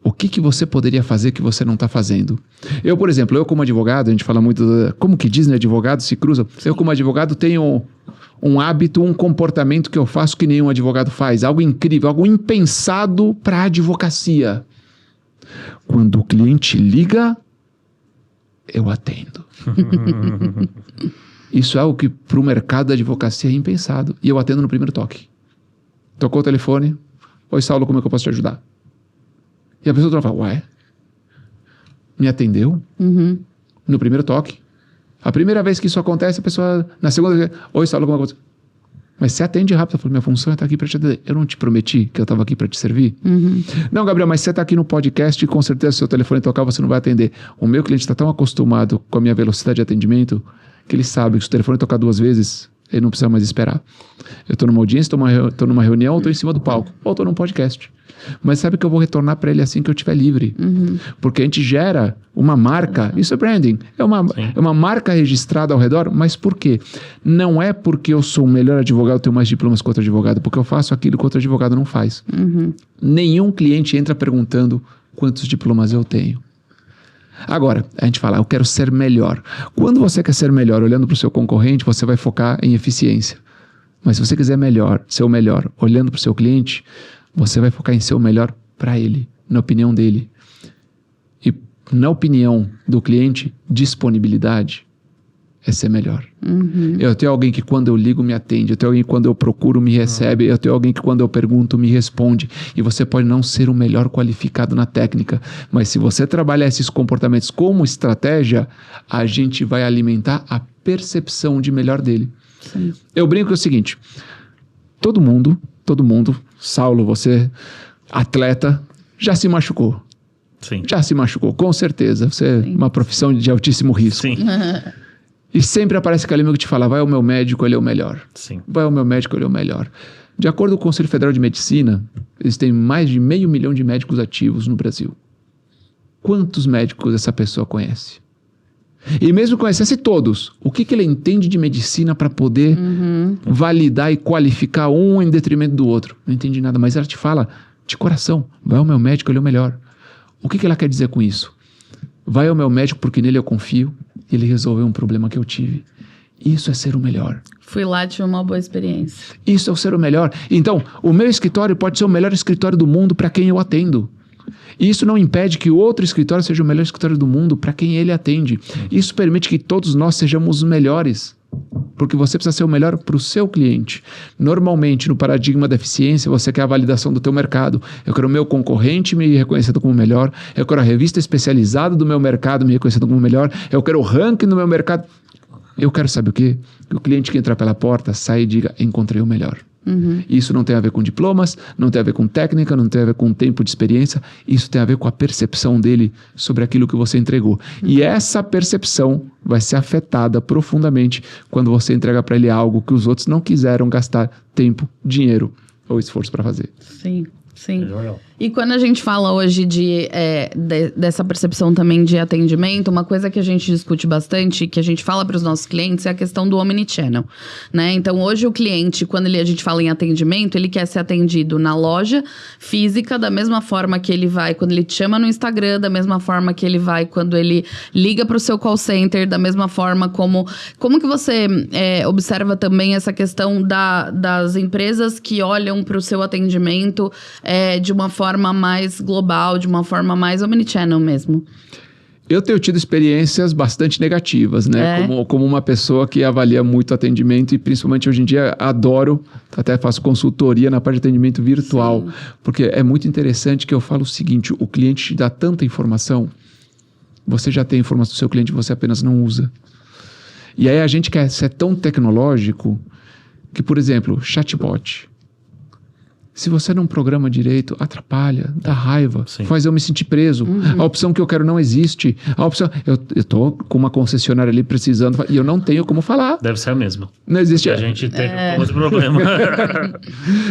O que você poderia fazer que você não está fazendo? Eu, por exemplo, eu como advogado, a gente fala muito como que Disney e advogado se cruzam. Sim. Eu como advogado tenho um hábito, um comportamento que eu faço que nenhum advogado faz. Algo incrível, algo impensado para a advocacia. Quando o cliente liga, eu atendo. Isso é algo que para o mercado da advocacia é impensado. E eu atendo no primeiro toque. Tocou o telefone. Oi, Saulo, como é que eu posso te ajudar? E a pessoa fala, ué? Me atendeu? Uhum. No primeiro toque. A primeira vez que isso acontece, a pessoa... Na segunda vez, oi, Saulo, como é que eu posso... Mas você atende rápido. Eu falo, minha função é estar aqui para te atender. Eu não te prometi que eu estava aqui para te servir? Uhum. Não, Gabriel, mas você está aqui no podcast e com certeza se o seu telefone tocar, você não vai atender. O meu cliente está tão acostumado com a minha velocidade de atendimento que ele sabe que se o telefone tocar 2 vezes, ele não precisa mais esperar. Eu estou numa audiência, estou numa reunião, estou em cima do palco, ou estou num podcast. Mas sabe que eu vou retornar para ele assim que eu estiver livre. Uhum. Porque a gente gera uma marca, isso é branding, é uma marca registrada ao redor, mas por quê? Não é porque eu sou o melhor advogado, tenho mais diplomas que outro advogado, porque eu faço aquilo que outro advogado não faz. Uhum. Nenhum cliente entra perguntando quantos diplomas eu tenho. Agora, a gente fala, eu quero ser melhor. Quando você quer ser melhor olhando para o seu concorrente, você vai focar em eficiência. Mas se você quiser ser o melhor olhando para o seu cliente, você vai focar em ser o melhor para ele, na opinião dele. E na opinião do cliente, disponibilidade é ser melhor. Uhum. Eu tenho alguém que quando eu ligo me atende, eu tenho alguém que quando eu procuro me recebe, eu tenho alguém que quando eu pergunto me responde. E você pode não ser o melhor qualificado na técnica, mas se você trabalhar esses comportamentos como estratégia, a gente vai alimentar a percepção de melhor dele. Sim. Eu brinco que é o seguinte, todo mundo, Saulo, você, atleta, já se machucou. Sim. Já se machucou, com certeza. Você é uma profissão de altíssimo risco. Sim. E sempre aparece aquele amigo que te fala, vai ao meu médico, ele é o melhor. Sim. Vai ao meu médico, ele é o melhor. De acordo com o Conselho Federal de Medicina, eles têm mais de 500 mil de médicos ativos no Brasil. Quantos médicos essa pessoa conhece? E mesmo conhecesse todos, o que ele entende de medicina para poder validar e qualificar um em detrimento do outro? Não entendi nada, mas ela te fala de coração, vai ao meu médico, ele é o melhor. O que ela quer dizer com isso? Vai ao meu médico porque nele eu confio, ele resolveu um problema que eu tive. Isso é ser o melhor. Fui lá, tive uma boa experiência. Isso é o ser o melhor. Então, o meu escritório pode ser o melhor escritório do mundo para quem eu atendo. E isso não impede que o outro escritório seja o melhor escritório do mundo para quem ele atende. Isso permite que todos nós sejamos os melhores. Porque você precisa ser o melhor para o seu cliente. Normalmente, no paradigma da eficiência, você quer a validação do teu mercado. Eu quero o meu concorrente me reconhecendo como melhor. Eu quero a revista especializada do meu mercado me reconhecendo como melhor. Eu quero o ranking do meu mercado. Eu quero, sabe o quê? Que o cliente que entrar pela porta saia e diga, encontrei o melhor. Isso não tem a ver com diplomas, não tem a ver com técnica, não tem a ver com tempo de experiência. Isso tem a ver com a percepção dele sobre aquilo que você entregou. E essa percepção vai ser afetada profundamente quando você entrega para ele algo que os outros não quiseram gastar tempo, dinheiro ou esforço para fazer. Sim, sim. E quando a gente fala hoje dessa percepção também de atendimento, uma coisa que a gente discute bastante, que a gente fala para os nossos clientes, é a questão do omnichannel, né? Então, hoje o cliente, quando a gente fala em atendimento, ele quer ser atendido na loja física, da mesma forma que ele vai quando ele te chama no Instagram, da mesma forma que ele vai quando ele liga para o seu call center, da mesma forma como que você observa também essa questão das empresas que olham para o seu atendimento de uma forma mais global, de uma forma mais omnichannel mesmo? Eu tenho tido experiências bastante negativas, né? Como uma pessoa que avalia muito atendimento e principalmente hoje em dia adoro, até faço consultoria na parte de atendimento virtual. Sim. Porque é muito interessante que eu falo o seguinte, o cliente te dá tanta informação, você já tem a informação do seu cliente, você apenas não usa. E aí a gente quer ser tão tecnológico que, por exemplo, chatbot. Se você não programa direito, atrapalha, dá raiva, Sim. faz eu me sentir preso. A opção que eu quero não existe. A opção, eu tô com uma concessionária ali precisando e eu não tenho como falar. Deve ser a mesma. Não existe. A gente teve outro problema.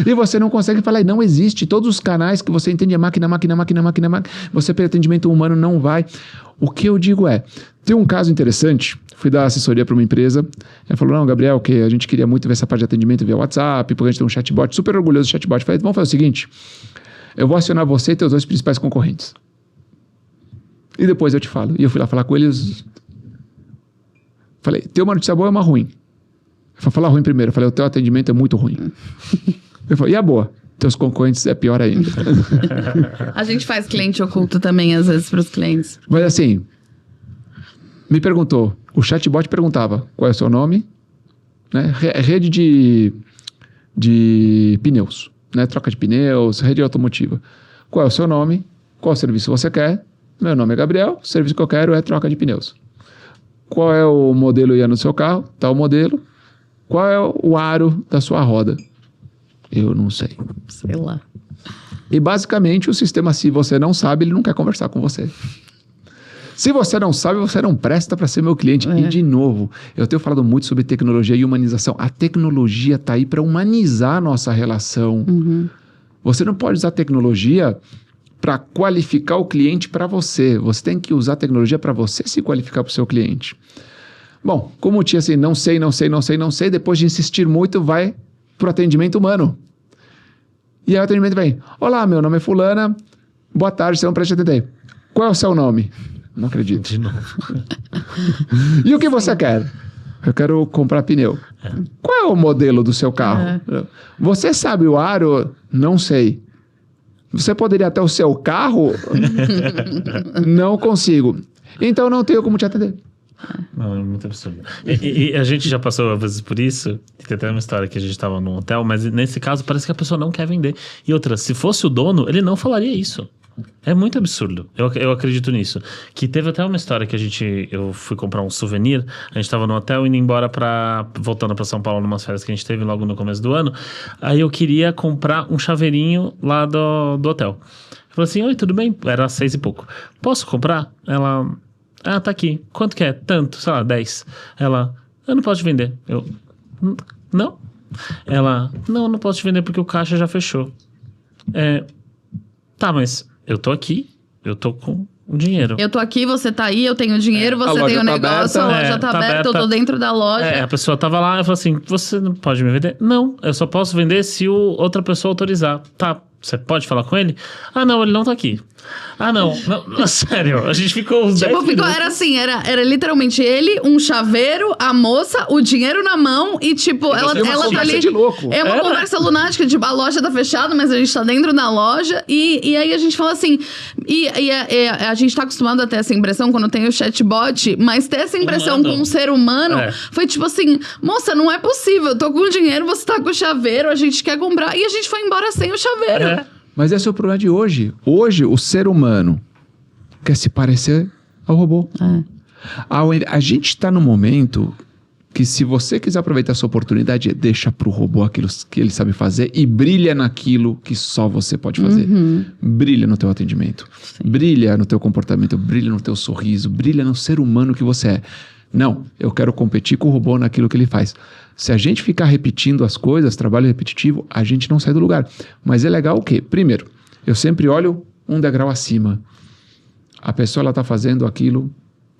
E você não consegue falar, e não existe. Todos os canais que você entende é máquina. Você pelo atendimento humano não vai. O que eu digo tem um caso interessante. Fui dar assessoria para uma empresa. Ela falou, não, Gabriel, que a gente queria muito ver essa parte de atendimento via WhatsApp, porque a gente tem um chatbot, super orgulhoso do chatbot. Eu falei, vamos fazer o seguinte, eu vou acionar você e teus 2 principais concorrentes. E depois eu te falo. E eu fui lá falar com eles. Falei, tem uma notícia boa e uma ruim. Eu vou falar ruim primeiro. Eu falei, o teu atendimento é muito ruim. Eu falei, e a boa? Teus concorrentes é pior ainda. A gente faz cliente oculto também, às vezes, para os clientes. Mas assim, me perguntou, o chatbot perguntava qual é o seu nome, né? Rede de pneus, né? Troca de pneus, rede automotiva. Qual é o seu nome? Qual serviço você quer? Meu nome é Gabriel, o serviço que eu quero é troca de pneus. Qual é o modelo IA no seu carro? Tal modelo. Qual é o aro da sua roda? Eu não sei. Sei lá. E basicamente o sistema, se você não sabe, ele não quer conversar com você. Se você não sabe, você não presta para ser meu cliente. E de novo, eu tenho falado muito sobre tecnologia e humanização. A tecnologia está aí para humanizar a nossa relação. Você não pode usar tecnologia para qualificar o cliente para você. Você tem que usar a tecnologia para você se qualificar para o seu cliente. Bom, como tinha assim, não sei, depois de insistir muito, vai para o atendimento humano. E aí o atendimento vem, olá, meu nome é fulana, boa tarde, você não presta atender. Qual é o seu nome? Não acredito. De novo. E o que você quer? Eu quero comprar pneu. Qual é o modelo do seu carro? Você sabe o aro? Não sei. Você poderia ter o seu carro? Não consigo. Então não tenho como te atender. Não, é muito absurdo. E a gente já passou às vezes por isso. Tem até uma história que a gente estava num hotel, mas nesse caso parece que a pessoa não quer vender. E outra, se fosse o dono, ele não falaria isso. É muito absurdo. Eu acredito nisso. Que teve até uma história que eu fui comprar um souvenir. A gente tava no hotel indo embora voltando pra São Paulo numas férias que a gente teve logo no começo do ano. Aí eu queria comprar um chaveirinho lá do hotel. Eu falei assim, oi, tudo bem? Era 6 e pouco. Posso comprar? Ela, tá aqui. Quanto que é? Tanto, sei lá, 10. Ela, eu não posso te vender. Eu, não? Ela, não posso te vender porque o caixa já fechou. Tá, mas eu tô aqui, eu tô com o dinheiro. Eu tô aqui, você tá aí, eu tenho dinheiro, você tem o negócio, a loja tá aberta, eu tô dentro da loja. A pessoa tava lá, eu falei assim, você não pode me vender? Não, eu só posso vender se outra pessoa autorizar. Tá, você pode falar com ele? Ah, não, ele não tá aqui. Ah, não, sério, a gente ficou uns 10 minutos. Era assim, era literalmente ele, um chaveiro, a moça, o dinheiro na mão e tipo, ela tá ali. De louco. É uma conversa lunática, tipo, a loja tá fechada, mas a gente tá dentro da loja e aí a gente fala assim, a gente tá acostumado a ter essa impressão quando tem o chatbot, mas ter essa impressão com um ser humano foi tipo assim, moça, não é possível, eu tô com o dinheiro, você tá com o chaveiro, a gente quer comprar e a gente foi embora sem o chaveiro. Mas esse é o problema de hoje. Hoje, o ser humano quer se parecer ao robô. A gente está no momento que se você quiser aproveitar essa oportunidade, deixa para o robô aquilo que ele sabe fazer e brilha naquilo que só você pode fazer. Brilha no teu atendimento, brilha no teu comportamento, brilha no teu sorriso, brilha no ser humano que você é. Não, eu quero competir com o robô naquilo que ele faz. Se a gente ficar repetindo as coisas, trabalho repetitivo, a gente não sai do lugar. Mas é legal o quê? Primeiro, Eu sempre olho um degrau acima. A pessoa está fazendo aquilo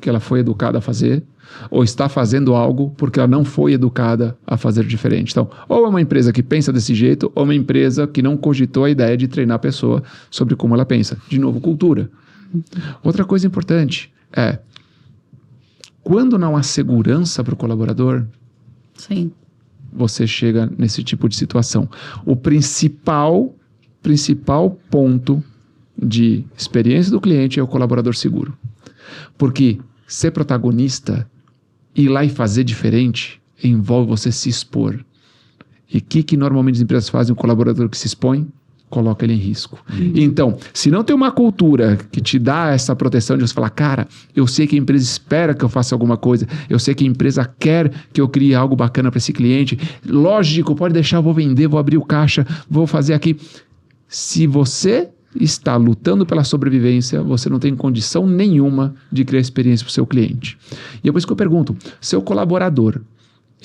que ela foi educada a fazer, ou está fazendo algo porque ela não foi educada a fazer diferente. Então, ou é uma empresa que pensa desse jeito, ou uma empresa que não cogitou a ideia de treinar a pessoa sobre como ela pensa. De novo, cultura. Outra coisa importante é, quando não há segurança para o colaborador, Sim. você chega nesse tipo de situação. O principal ponto de experiência do cliente é o colaborador seguro. Porque ser protagonista, ir lá e fazer diferente, envolve você se expor. E o que normalmente as empresas fazem? O colaborador que se expõe, coloca ele em risco. Então, se não tem uma cultura que te dá essa proteção de você falar, cara, eu sei que a empresa espera que eu faça alguma coisa, eu sei que a empresa quer que eu crie algo bacana para esse cliente, lógico, pode deixar, eu vou vender, vou abrir o caixa, vou fazer aqui. Se você está lutando pela sobrevivência, você não tem condição nenhuma de criar experiência para o seu cliente. E é por isso que eu pergunto, seu colaborador,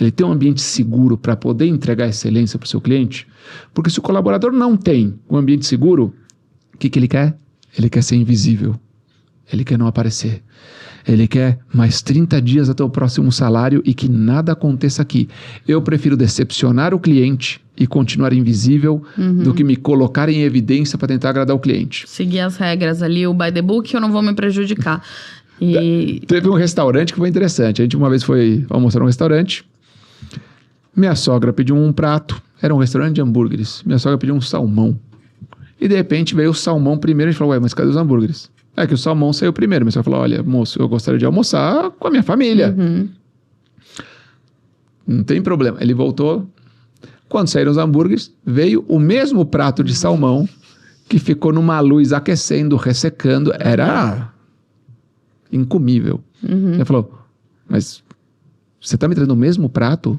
ele tem um ambiente seguro para poder entregar excelência para o seu cliente? Porque se o colaborador não tem um ambiente seguro, o que ele quer? Ele quer ser invisível. Ele quer não aparecer. Ele quer mais 30 dias até o próximo salário e que nada aconteça aqui. Eu prefiro decepcionar o cliente e continuar invisível do que me colocar em evidência para tentar agradar o cliente. Seguir as regras ali, o by the book, eu não vou me prejudicar. E... Teve um restaurante que foi interessante. A gente uma vez foi almoçar num restaurante. Minha sogra pediu um prato. Era um restaurante de hambúrgueres. Minha sogra pediu um salmão. E de repente veio o salmão primeiro. A gente falou, ué, mas cadê os hambúrgueres? É que o salmão saiu primeiro. Mas ela falou, olha, moço, eu gostaria de almoçar com a minha família. Não tem problema. Ele voltou. Quando saíram os hambúrgueres, veio o mesmo prato de salmão que ficou numa luz aquecendo, ressecando. Era incomível. Ele falou, mas você está me trazendo o mesmo prato?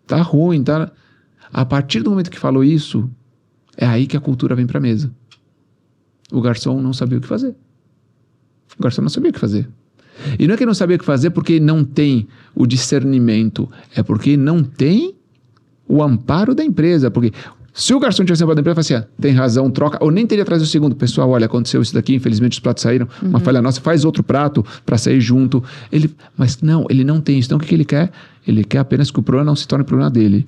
Tá ruim, tá... A partir do momento que falou isso, é aí que a cultura vem para a mesa. O garçom não sabia o que fazer. O garçom não sabia o que fazer. E não é que não sabia o que fazer porque não tem o discernimento, é porque não tem o amparo da empresa. Porque se o garçom tivesse amparo da empresa, falasse assim, tem razão, troca, ou nem teria trazido o segundo. Pessoal, olha, aconteceu isso daqui, infelizmente os pratos saíram, uma falha nossa, faz outro prato para sair junto. Mas não, ele não tem isso. Então o que ele quer? Ele quer apenas que o problema não se torne problema dele.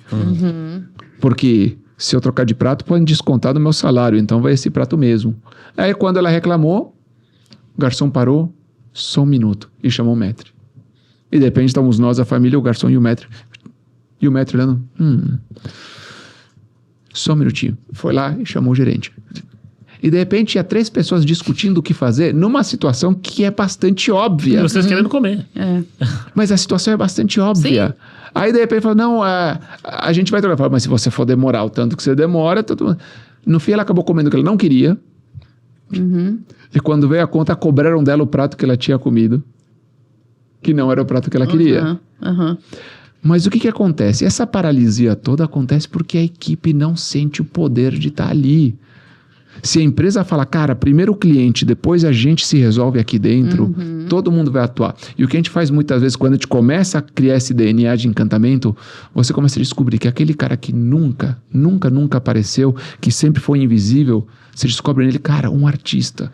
Porque se eu trocar de prato, pode descontar do meu salário, então vai esse prato mesmo. Aí quando ela reclamou, o garçom parou, só um minuto, e chamou o maître. E de repente estamos nós, a família, o garçom e o maître. E o maître olhando, só um minutinho. Foi lá e chamou o gerente. E de repente tinha 3 pessoas discutindo o que fazer numa situação que é bastante óbvia. E vocês querendo comer. Mas a situação é bastante óbvia. Sim. Aí de repente fala, não, a gente vai trocar. Fala, mas se você for demorar o tanto que você demora... No fim ela acabou comendo o que ela não queria. E quando veio a conta, cobraram dela o prato que ela tinha comido. Que não era o prato que ela queria. Mas o que acontece? Essa paralisia toda acontece porque a equipe não sente o poder de estar ali. Se a empresa fala, cara, primeiro o cliente, depois a gente se resolve aqui dentro, todo mundo vai atuar. E o que a gente faz muitas vezes, quando a gente começa a criar esse DNA de encantamento, você começa a descobrir que aquele cara que nunca apareceu, que sempre foi invisível, você descobre nele, cara, um artista.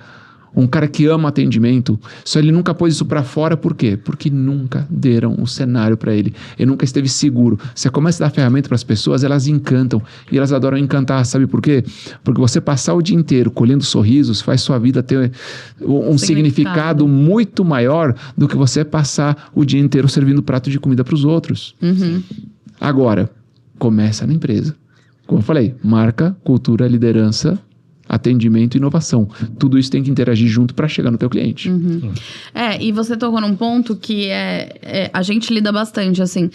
Um cara que ama atendimento, só ele nunca pôs isso pra fora, por quê? Porque nunca deram um cenário pra ele. Ele nunca esteve seguro. Você começa a dar ferramenta pras pessoas, elas encantam. E elas adoram encantar, sabe por quê? Porque você passar o dia inteiro colhendo sorrisos faz sua vida ter um significado muito maior do que você passar o dia inteiro servindo prato de comida pros outros. Agora, começa na empresa. Como eu falei, marca, cultura, liderança, atendimento e inovação. Tudo isso tem que interagir junto para chegar no teu cliente. E você tocou num ponto que a gente lida bastante, assim,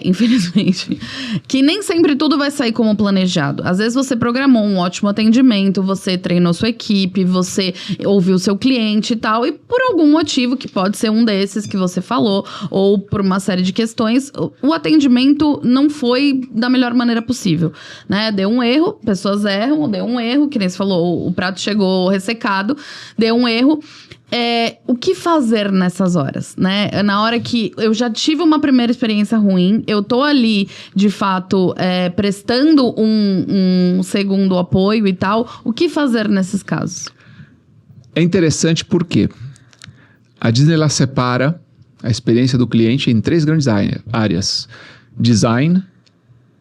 infelizmente, que nem sempre tudo vai sair como planejado. Às vezes você programou um ótimo atendimento, você treinou sua equipe, você ouviu seu cliente e tal, e por algum motivo, que pode ser um desses que você falou, ou por uma série de questões, o atendimento não foi da melhor maneira possível, né? Deu um erro, pessoas erram, deu um erro, que nem você falou, o prato chegou ressecado, deu um erro. o que fazer nessas horas, né? Na hora que eu já tive uma primeira experiência ruim, eu tô ali, de fato, prestando um segundo apoio e tal. O que fazer nesses casos? É interessante porque a Disney ela separa a experiência do cliente em 3 grandes áreas: design,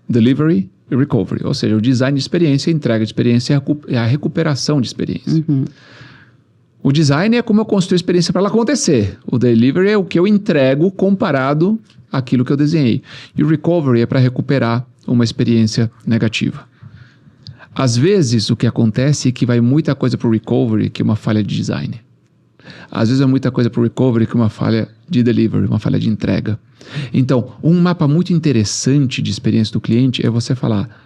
delivery e recovery. Ou seja, o design de experiência, a entrega de experiência e a recuperação de experiência. Uhum. O design é como eu construo a experiência para ela acontecer. O delivery é o que eu entrego comparado àquilo que eu desenhei. E o recovery é para recuperar uma experiência negativa. Às vezes, o que acontece é que vai muita coisa para o recovery que uma falha de design. Às vezes é muita coisa para o recovery que uma falha de delivery, uma falha de entrega. Então, um mapa muito interessante de experiência do cliente é você falar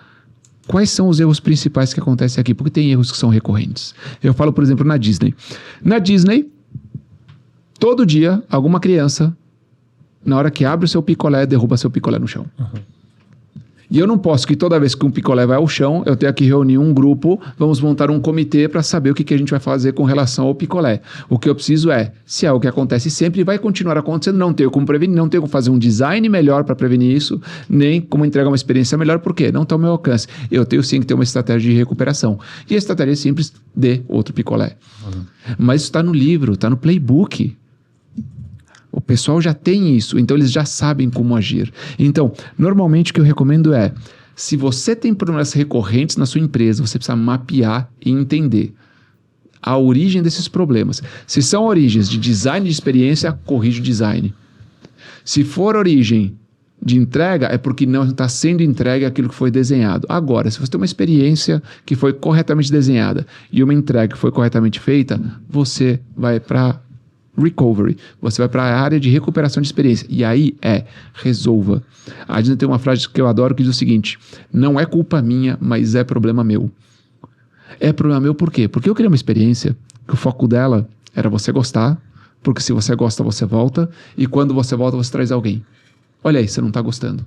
quais são os erros principais que acontecem aqui, porque tem erros que são recorrentes. Eu falo, por exemplo, na Disney. Na Disney, todo dia, alguma criança, na hora que abre o seu picolé, derruba seu picolé no chão. Uhum. E eu não posso que toda vez que um picolé vai ao chão, eu tenha que reunir um grupo, vamos montar um comitê para saber o que a gente vai fazer com relação ao picolé. O que eu preciso se é o que acontece sempre, vai continuar acontecendo, não tenho como prevenir, não tenho como fazer um design melhor para prevenir isso, nem como entregar uma experiência melhor, por quê? Não está ao meu alcance. Eu tenho sim que ter uma estratégia de recuperação. E a estratégia é simples, dê outro picolé. Uhum. Mas isso está no livro, está no playbook. O pessoal já tem isso, então eles já sabem como agir. Então, normalmente o que eu recomendo se você tem problemas recorrentes na sua empresa, você precisa mapear e entender a origem desses problemas. Se são origens de design de experiência, corrige o design. Se for origem de entrega, é porque não está sendo entregue aquilo que foi desenhado. Agora, se você tem uma experiência que foi corretamente desenhada e uma entrega que foi corretamente feita, você vai para recovery, você vai para a área de recuperação de experiência. E aí resolva. A Disney tem uma frase que eu adoro que diz o seguinte: não é culpa minha, mas é problema meu. É problema meu por quê? Porque eu criei uma experiência que o foco dela era você gostar, porque se você gosta, você volta, e quando você volta, você traz alguém. Olha aí, você não está gostando.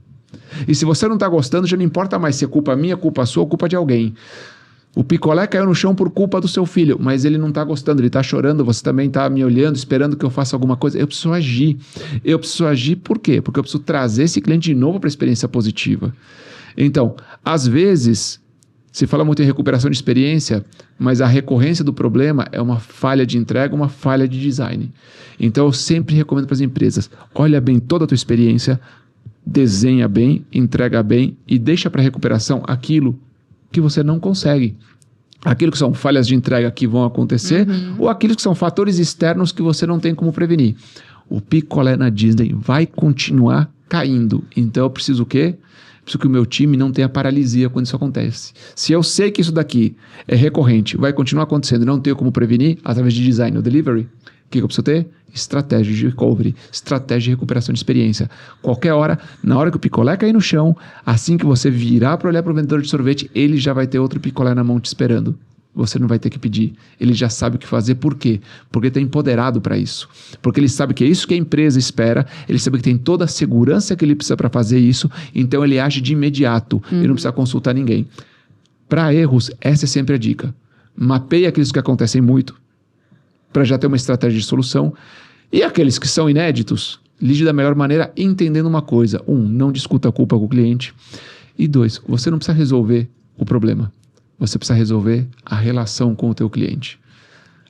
E se você não está gostando, já não importa mais se é culpa minha, culpa sua ou culpa de alguém. O picolé caiu no chão por culpa do seu filho, mas ele não está gostando, ele está chorando, você também está me olhando, esperando que eu faça alguma coisa. Eu preciso agir. Eu preciso agir por quê? Porque eu preciso trazer esse cliente de novo para a experiência positiva. Então, às vezes, se fala muito em recuperação de experiência, mas a recorrência do problema é uma falha de entrega, uma falha de design. Então, eu sempre recomendo para as empresas, olha bem toda a tua experiência, desenha bem, entrega bem e deixa para recuperação aquilo que você não consegue. Aquilo que são falhas de entrega que vão acontecer, ou aquilo que são fatores externos que você não tem como prevenir. O picolé na Disney vai continuar caindo. Então eu preciso o quê? Preciso que o meu time não tenha paralisia quando isso acontece. Se eu sei que isso daqui é recorrente, vai continuar acontecendo e não tenho como prevenir através de design ou delivery, o que eu preciso ter? Estratégia de recovery, estratégia de recuperação de experiência. Qualquer hora, na hora que o picolé cair no chão, assim que você virar para olhar para o vendedor de sorvete, ele já vai ter outro picolé na mão te esperando. Você não vai ter que pedir. Ele já sabe o que fazer. Por quê? Porque está empoderado para isso. Porque ele sabe que é isso que a empresa espera. Ele sabe que tem toda a segurança que ele precisa para fazer isso. Então ele age de imediato. Ele não precisa consultar ninguém. Para erros, essa é sempre a dica. Mapeie aqueles que acontecem muito, para já ter uma estratégia de solução. E aqueles que são inéditos, lide da melhor maneira entendendo uma coisa. 1, não discuta a culpa com o cliente. E 2, você não precisa resolver o problema. Você precisa resolver a relação com o teu cliente.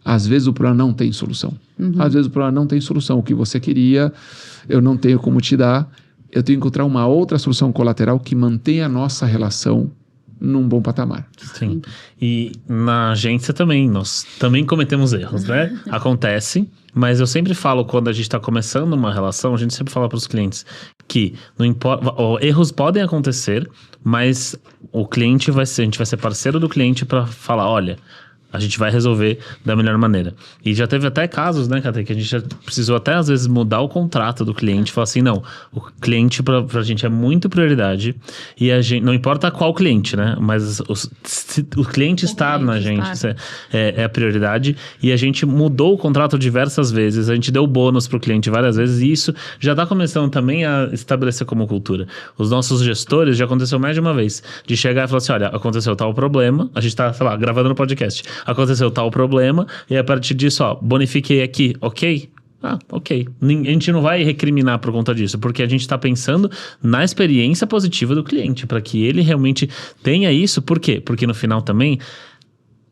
Às vezes o problema não tem solução. Às vezes o problema não tem solução. O que você queria, eu não tenho como te dar. Eu tenho que encontrar uma outra solução colateral que mantenha a nossa relação num bom patamar. Sim. E na agência também, nós também cometemos erros, né? Acontece, mas eu sempre falo, quando a gente está começando uma relação, a gente sempre fala para os clientes que não importa, erros podem acontecer, mas a gente vai ser parceiro do cliente para falar, olha, a gente vai resolver da melhor maneira. E já teve até casos, né, Catê, que a gente já precisou até às vezes mudar o contrato do cliente. Falar assim, não, o cliente pra gente é muito prioridade. E a gente, não importa qual cliente, né, mas o cliente estar na gente é a prioridade. E a gente mudou o contrato diversas vezes. A gente deu bônus pro cliente várias vezes. E isso já tá começando também a estabelecer como cultura. Os nossos gestores, já aconteceu mais de uma vez, de chegar e falar assim, olha, aconteceu tal problema. A gente tá, sei lá, gravando no podcast. aconteceu tal problema, e a partir disso, ó, bonifiquei aqui, ok? Ok. A gente não vai recriminar por conta disso, porque a gente está pensando na experiência positiva do cliente, para que ele realmente tenha isso. Por quê? Porque no final também,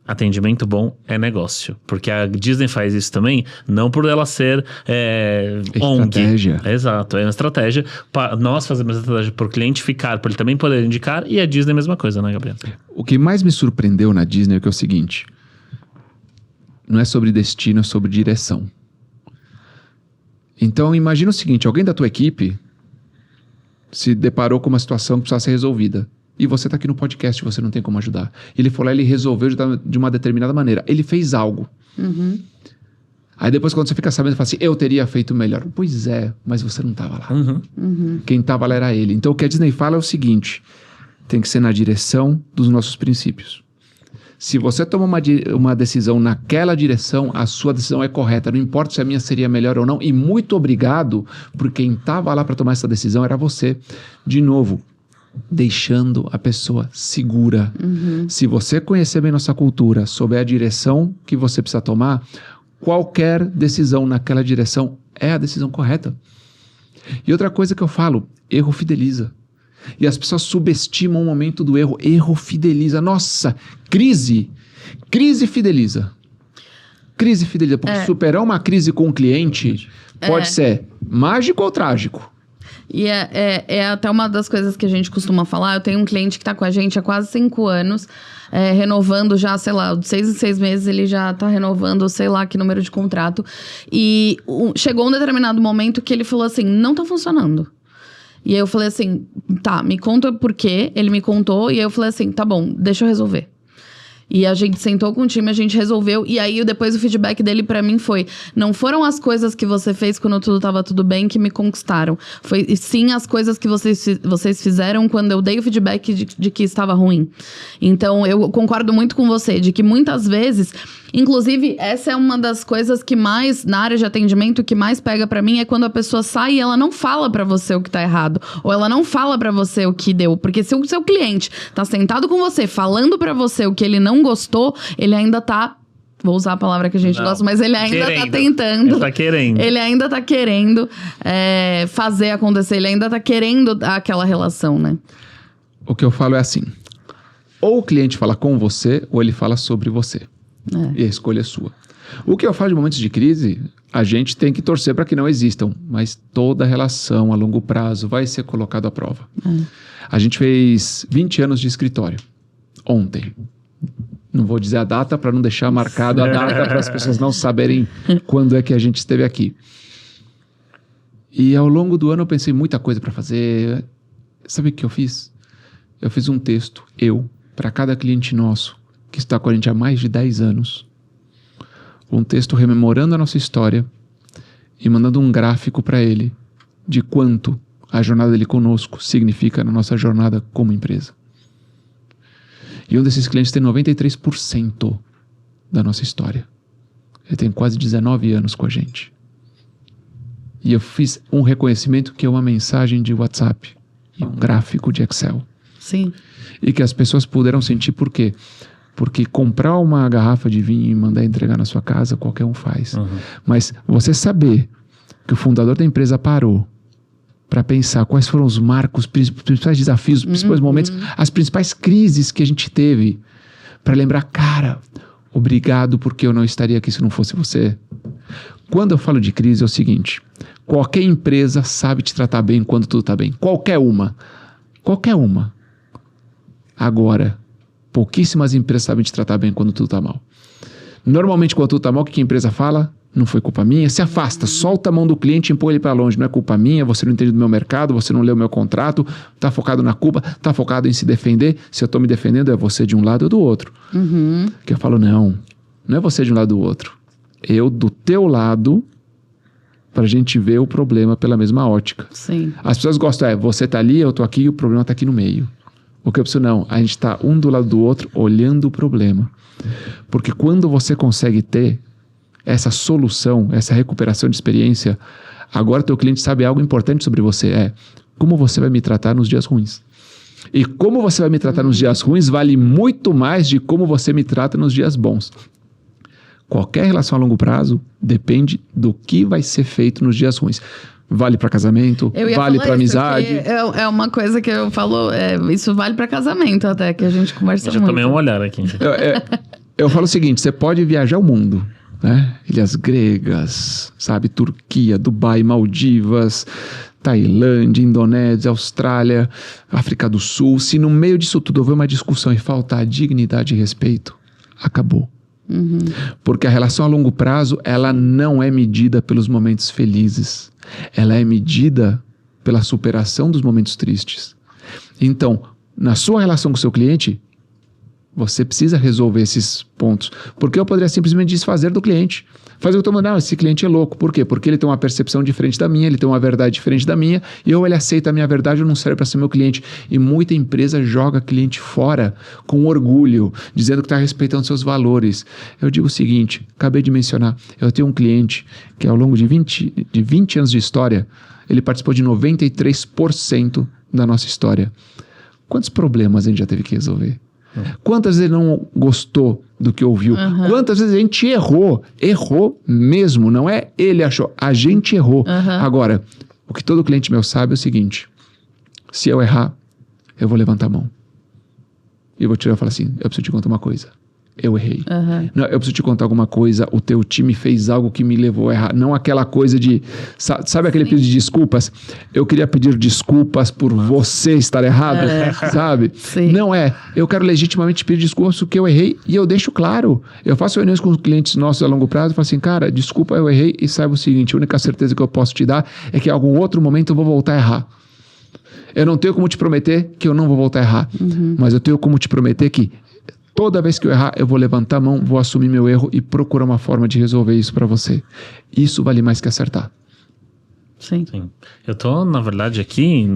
atendimento bom é negócio. Porque a Disney faz isso também, não por ela ser estratégia. ONG. Exato, é uma estratégia. Nós fazemos a estratégia para o cliente ficar, para ele também poder indicar, e a Disney é a mesma coisa, né, Gabriel? O que mais me surpreendeu na Disney é que é o seguinte: não é sobre destino, é sobre direção. Então, imagina o seguinte, alguém da tua equipe se deparou com uma situação que precisava ser resolvida. E você está aqui no podcast, você não tem como ajudar. Ele foi lá e ele resolveu de uma determinada maneira. Ele fez algo. Uhum. Aí depois, quando você fica sabendo, você fala assim, eu teria feito melhor. Pois é, mas você não estava lá. Quem estava lá era ele. Então, o que a Disney fala é o seguinte, tem que ser na direção dos nossos princípios. Se você toma uma decisão naquela direção, a sua decisão é correta. Não importa se a minha seria melhor ou não. E muito obrigado, porque quem estava lá para tomar essa decisão era você. De novo, deixando a pessoa segura. Se você conhecer bem nossa cultura, souber a direção que você precisa tomar, qualquer decisão naquela direção é a decisão correta. E outra coisa que eu falo, erro fideliza. E as pessoas subestimam o momento do erro. Erro fideliza. Nossa, crise fideliza. Crise fideliza. Porque superar uma crise com um cliente pode ser mágico ou trágico. E é até uma das coisas que a gente costuma falar. Eu tenho um cliente que está com a gente há quase 5 anos, renovando já, sei lá, de 6 em 6 meses ele já está renovando, sei lá, que número de contrato. E chegou um determinado momento que ele falou assim, não está funcionando. E aí eu falei assim, tá, me conta por quê. Ele me contou e aí eu falei assim, tá bom, deixa eu resolver. E a gente sentou com o time, a gente resolveu. E aí, depois, o feedback dele pra mim foi... Não foram as coisas que você fez quando tudo tava tudo bem que me conquistaram. Foi, sim, as coisas que vocês fizeram quando eu dei o feedback de que estava ruim. Então, eu concordo muito com você. De que, muitas vezes... Inclusive, essa é uma das coisas que mais... Na área de atendimento, que mais pega pra mim... É quando a pessoa sai e ela não fala pra você o que tá errado. Ou ela não fala pra você o que deu. Porque se o seu cliente tá sentado com você... Falando pra você o que ele não gostou, ele ainda tá... Vou usar a palavra que a gente gosta, mas ele ainda tá tentando. Ele tá querendo. Ele ainda tá querendo fazer acontecer. Ele ainda tá querendo aquela relação, né? O que eu falo é assim. Ou o cliente fala com você, ou ele fala sobre você. E a escolha é sua. O que eu falo de momentos de crise, a gente tem que torcer para que não existam. Mas toda relação a longo prazo vai ser colocada à prova. A gente fez 20 anos de escritório. Ontem. Não vou dizer a data para não deixar marcado a data para as pessoas não saberem quando é que a gente esteve aqui. E ao longo do ano eu pensei muita coisa para fazer. Sabe o que eu fiz? Eu fiz um texto, para cada cliente nosso, que está com a gente há mais de 10 anos. Um texto rememorando a nossa história e mandando um gráfico para ele de quanto a jornada dele conosco significa na nossa jornada como empresa. E um desses clientes tem 93% da nossa história. Ele tem quase 19 anos com a gente. E eu fiz um reconhecimento que é uma mensagem de WhatsApp e um gráfico de Excel. Sim. E que as pessoas puderam sentir por quê? Porque comprar uma garrafa de vinho e mandar entregar na sua casa, qualquer um faz. Mas você saber que o fundador da empresa parou para pensar quais foram os marcos, os principais desafios, os principais momentos, as principais crises que a gente teve, para lembrar, cara, obrigado porque eu não estaria aqui se não fosse você. Quando eu falo de crise é o seguinte, qualquer empresa sabe te tratar bem quando tudo está bem. Qualquer uma. Agora, pouquíssimas empresas sabem te tratar bem quando tudo está mal. Normalmente, quando tudo está mal, o que a empresa fala? Não foi culpa minha. Se afasta, solta a mão do cliente e impõe ele para longe. Não é culpa minha, você não entende do meu mercado, você não leu o meu contrato, está focado na culpa, está focado em se defender. Se eu estou me defendendo, é você de um lado ou do outro. Que eu falo, não é você de um lado ou do outro. Eu do teu lado, para a gente ver o problema pela mesma ótica. Sim. As pessoas gostam, você está ali, eu estou aqui e o problema está aqui no meio. O que eu preciso, não. A gente está um do lado do outro, olhando o problema. Porque quando você consegue ter essa solução, essa recuperação de experiência, agora teu cliente sabe algo importante sobre você, como você vai me tratar nos dias ruins. E como você vai me tratar nos dias ruins vale muito mais de como você me trata nos dias bons. Qualquer relação a longo prazo depende do que vai ser feito nos dias ruins. Vale para casamento, vale para amizade. É uma coisa que eu falo, isso vale para casamento até, que a gente conversa muito. Eu tomei um olhar aqui. Eu falo o seguinte, você pode viajar o mundo, né? Ilhas gregas, sabe? Turquia, Dubai, Maldivas, Tailândia, Indonésia, Austrália, África do Sul. Se no meio disso tudo houver uma discussão e faltar dignidade e respeito, acabou. Porque a relação a longo prazo, ela não é medida pelos momentos felizes. Ela é medida pela superação dos momentos tristes. Então, na sua relação com o seu cliente, você precisa resolver esses pontos. Porque eu poderia simplesmente desfazer do cliente. Fazer o que eu estou mandando, não, esse cliente é louco. Por quê? Porque ele tem uma percepção diferente da minha, ele tem uma verdade diferente da minha, e ou ele aceita a minha verdade ou não serve para ser meu cliente. E muita empresa joga cliente fora com orgulho, dizendo que está respeitando seus valores. Eu digo o seguinte, acabei de mencionar, eu tenho um cliente que ao longo de 20 anos de história, ele participou de 93% da nossa história. Quantos problemas a gente já teve que resolver? Quantas vezes ele não gostou do que ouviu? Quantas vezes a gente errou mesmo, não é ele achou, a gente errou. Agora, o que todo cliente meu sabe é o seguinte, se eu errar, eu vou levantar a mão. E eu vou tirar e falar assim, eu preciso te contar uma coisa. Eu errei. Não, eu preciso te contar alguma coisa, o teu time fez algo que me levou a errar. Não aquela coisa de... Sabe aquele pedido de desculpas? Eu queria pedir desculpas por você estar errado, sabe? Sim. Não é. Eu quero legitimamente pedir desculpas porque eu errei e eu deixo claro. Eu faço reuniões com os clientes nossos a longo prazo e falo assim, cara, desculpa, eu errei e saiba o seguinte, a única certeza que eu posso te dar é que em algum outro momento eu vou voltar a errar. Eu não tenho como te prometer que eu não vou voltar a errar, mas eu tenho como te prometer que toda vez que eu errar, eu vou levantar a mão, vou assumir meu erro e procurar uma forma de resolver isso para você. Isso vale mais que acertar. Sim. Eu tô, na verdade, aqui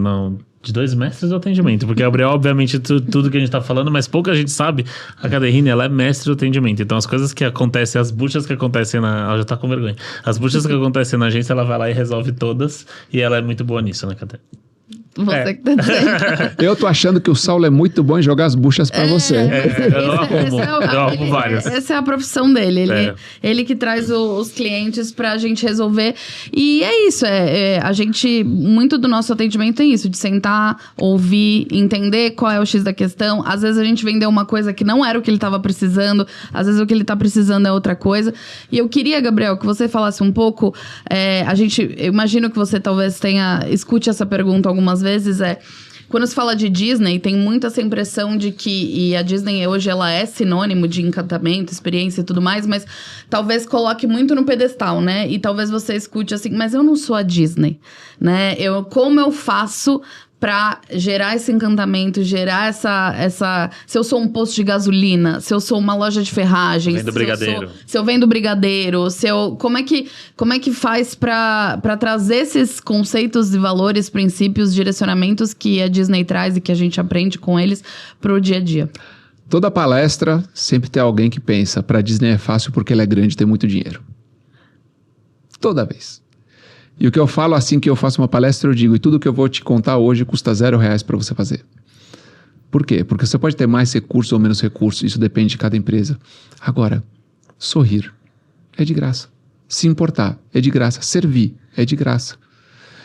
de 2 mestres do atendimento, porque a Gabriel, obviamente, tudo que a gente tá falando, mas pouca gente sabe, a Caderine, ela é mestre do atendimento. Então, as coisas que acontecem, as buchas que acontecem ela já tá com vergonha. As buchas que acontecem na agência, ela vai lá e resolve todas, e ela é muito boa nisso, né, Caderine? Você que tá dizendo. Eu tô achando que o Saulo é muito bom em jogar as buchas pra você. Eu arrumo várias. Essa é a profissão dele. Ele que traz os clientes pra gente resolver. E é isso. A gente, muito do nosso atendimento é isso, de sentar, ouvir, entender qual é o X da questão. Às vezes a gente vendeu uma coisa que não era o que ele tava precisando. Às vezes o que ele tá precisando é outra coisa. E eu queria, Gabriel, que você falasse um pouco. Eu imagino que você talvez escute essa pergunta algumas vezes, quando se fala de Disney, tem muito essa impressão de que, e a Disney hoje ela é sinônimo de encantamento, experiência e tudo mais, mas talvez coloque muito no pedestal, né? E talvez você escute assim, mas eu não sou a Disney, né? Como eu faço pra gerar esse encantamento, gerar essa... Se eu sou um posto de gasolina, se eu sou uma loja de ferragens... Se eu vendo brigadeiro, como é que faz pra trazer esses conceitos e valores, princípios, direcionamentos que a Disney traz e que a gente aprende com eles pro dia a dia? Toda palestra sempre tem alguém que pensa, pra Disney é fácil porque ela é grande e tem muito dinheiro. Toda vez. E o que eu falo assim que eu faço uma palestra, eu digo, e tudo que eu vou te contar hoje custa R$0 para você fazer. Por quê? Porque você pode ter mais recursos ou menos recursos, isso depende de cada empresa. Agora, sorrir é de graça. Se importar é de graça. Servir é de graça.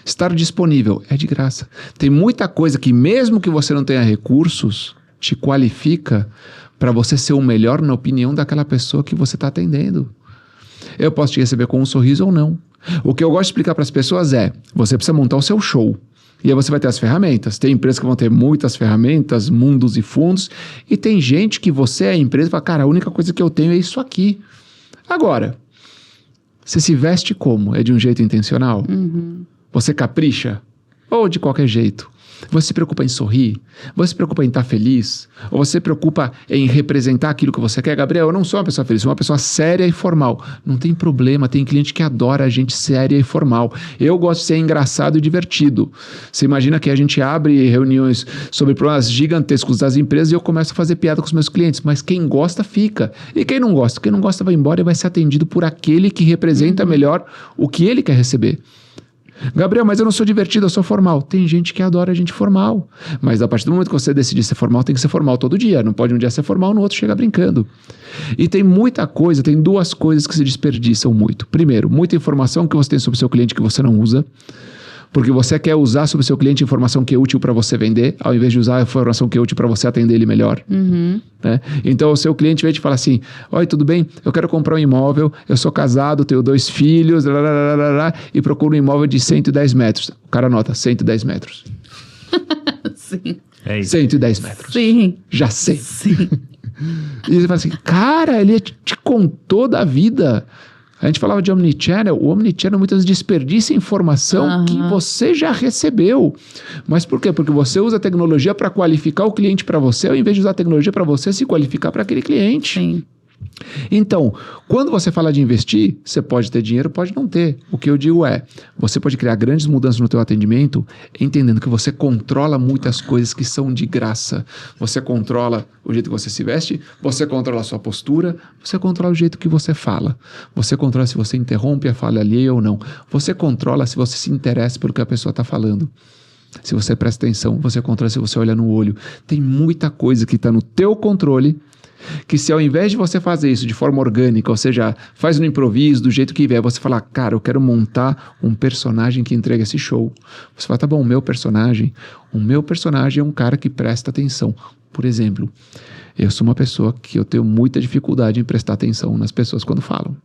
Estar disponível é de graça. Tem muita coisa que mesmo que você não tenha recursos, te qualifica para você ser o melhor na opinião daquela pessoa que você está atendendo. Eu posso te receber com um sorriso ou não. O que eu gosto de explicar para as pessoas você precisa montar o seu show. E aí você vai ter as ferramentas. Tem empresas que vão ter muitas ferramentas, mundos e fundos. E tem gente que você é a empresa e fala, cara, a única coisa que eu tenho é isso aqui. Agora, você se veste como? É de um jeito intencional? Você capricha? Ou de qualquer jeito? Você se preocupa em sorrir? Você se preocupa em estar feliz? Ou você se preocupa em representar aquilo que você quer? Gabriel, eu não sou uma pessoa feliz, sou uma pessoa séria e formal. Não tem problema, tem cliente que adora a gente séria e formal. Eu gosto de ser engraçado e divertido. Você imagina que a gente abre reuniões sobre problemas gigantescos das empresas e eu começo a fazer piada com os meus clientes. Mas quem gosta, fica. E quem não gosta vai embora e vai ser atendido por aquele que representa melhor o que ele quer receber. Gabriel, mas eu não sou divertido, eu sou formal. Tem gente que adora gente formal. Mas a partir do momento que você decidir ser formal, tem que ser formal todo dia. Não pode um dia ser formal, no outro chegar brincando. E tem muita coisa, tem duas coisas que se desperdiçam muito. Primeiro, muita informação que você tem sobre o seu cliente que você não usa. Porque você quer usar sobre o seu cliente informação que é útil para você vender, ao invés de usar a informação que é útil para você atender ele melhor. Né? Então, o seu cliente vem te falar assim, oi, tudo bem? Eu quero comprar um imóvel, eu sou casado, tenho 2 filhos, e procuro um imóvel de 110 metros. O cara anota, 110 metros. Sim. É isso. 110 metros. Sim. Já sei. Sim. E você fala assim, cara, ele te contou da vida. A gente falava de Omnichannel. O Omnichannel muitas vezes desperdiça informação que você já recebeu. Mas por quê? Porque você usa a tecnologia para qualificar o cliente para você, ao invés de usar a tecnologia para você se qualificar para aquele cliente. Sim. Então, quando você fala de investir, você pode ter dinheiro, pode não ter. O que eu digo é, você pode criar grandes mudanças no teu atendimento, entendendo que você controla muitas coisas que são de graça. Você controla o jeito que você se veste, você controla a sua postura, você controla o jeito que você fala. Você controla se você interrompe a fala alheia ou não. Você controla se você se interessa pelo que a pessoa está falando. Se você presta atenção, você controla se você olha no olho. Tem muita coisa que está no teu controle, que se ao invés de você fazer isso de forma orgânica, ou seja, faz no improviso, do jeito que vier, você falar, cara, eu quero montar um personagem que entrega esse show. Você fala, tá bom, o meu personagem é um cara que presta atenção. Por exemplo, eu sou uma pessoa que eu tenho muita dificuldade em prestar atenção nas pessoas quando falam.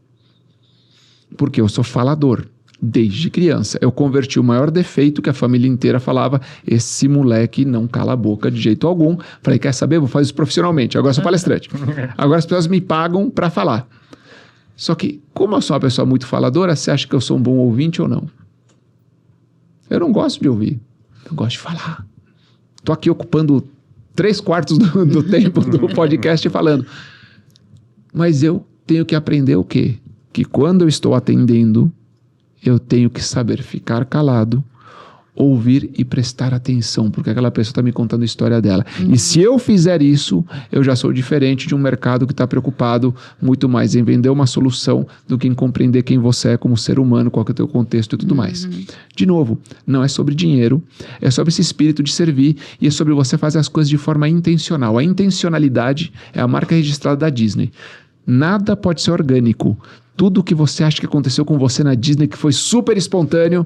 Porque eu sou falador. Desde criança. Eu converti o maior defeito que a família inteira falava, esse moleque não cala a boca de jeito algum. Falei, quer saber? Vou fazer isso profissionalmente. Agora eu sou palestrante. Agora as pessoas me pagam para falar. Só que, como eu sou uma pessoa muito faladora, você acha que eu sou um bom ouvinte ou não? Eu não gosto de ouvir. Eu gosto de falar. Tô aqui ocupando 3/4 do tempo do podcast falando. Mas eu tenho que aprender o quê? Que quando eu estou atendendo, eu tenho que saber ficar calado, ouvir e prestar atenção, porque aquela pessoa está me contando a história dela. E se eu fizer isso, eu já sou diferente de um mercado que está preocupado muito mais em vender uma solução do que em compreender quem você é como ser humano, qual que é o teu contexto e tudo mais. De novo, não é sobre dinheiro, é sobre esse espírito de servir e é sobre você fazer as coisas de forma intencional. A intencionalidade é a marca registrada da Disney. Nada pode ser orgânico. Tudo que você acha que aconteceu com você na Disney, que foi super espontâneo,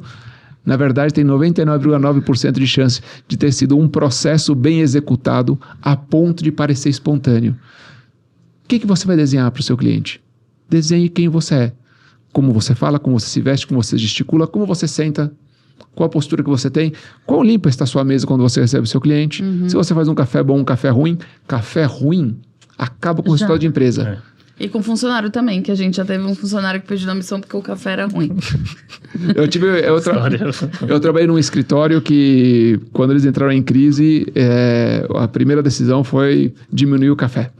na verdade tem 99,9% de chance de ter sido um processo bem executado a ponto de parecer espontâneo. O que você vai desenhar para o seu cliente? Desenhe quem você é. Como você fala, como você se veste, como você gesticula, como você senta, qual a postura que você tem, quão limpa está a sua mesa quando você recebe o seu cliente. Se você faz um café bom, um café ruim acaba com o resultado de empresa. E com funcionário também, que a gente já teve um funcionário que pediu demissão porque o café era ruim. Eu trabalhei num escritório que, quando eles entraram em crise, a primeira decisão foi diminuir o café.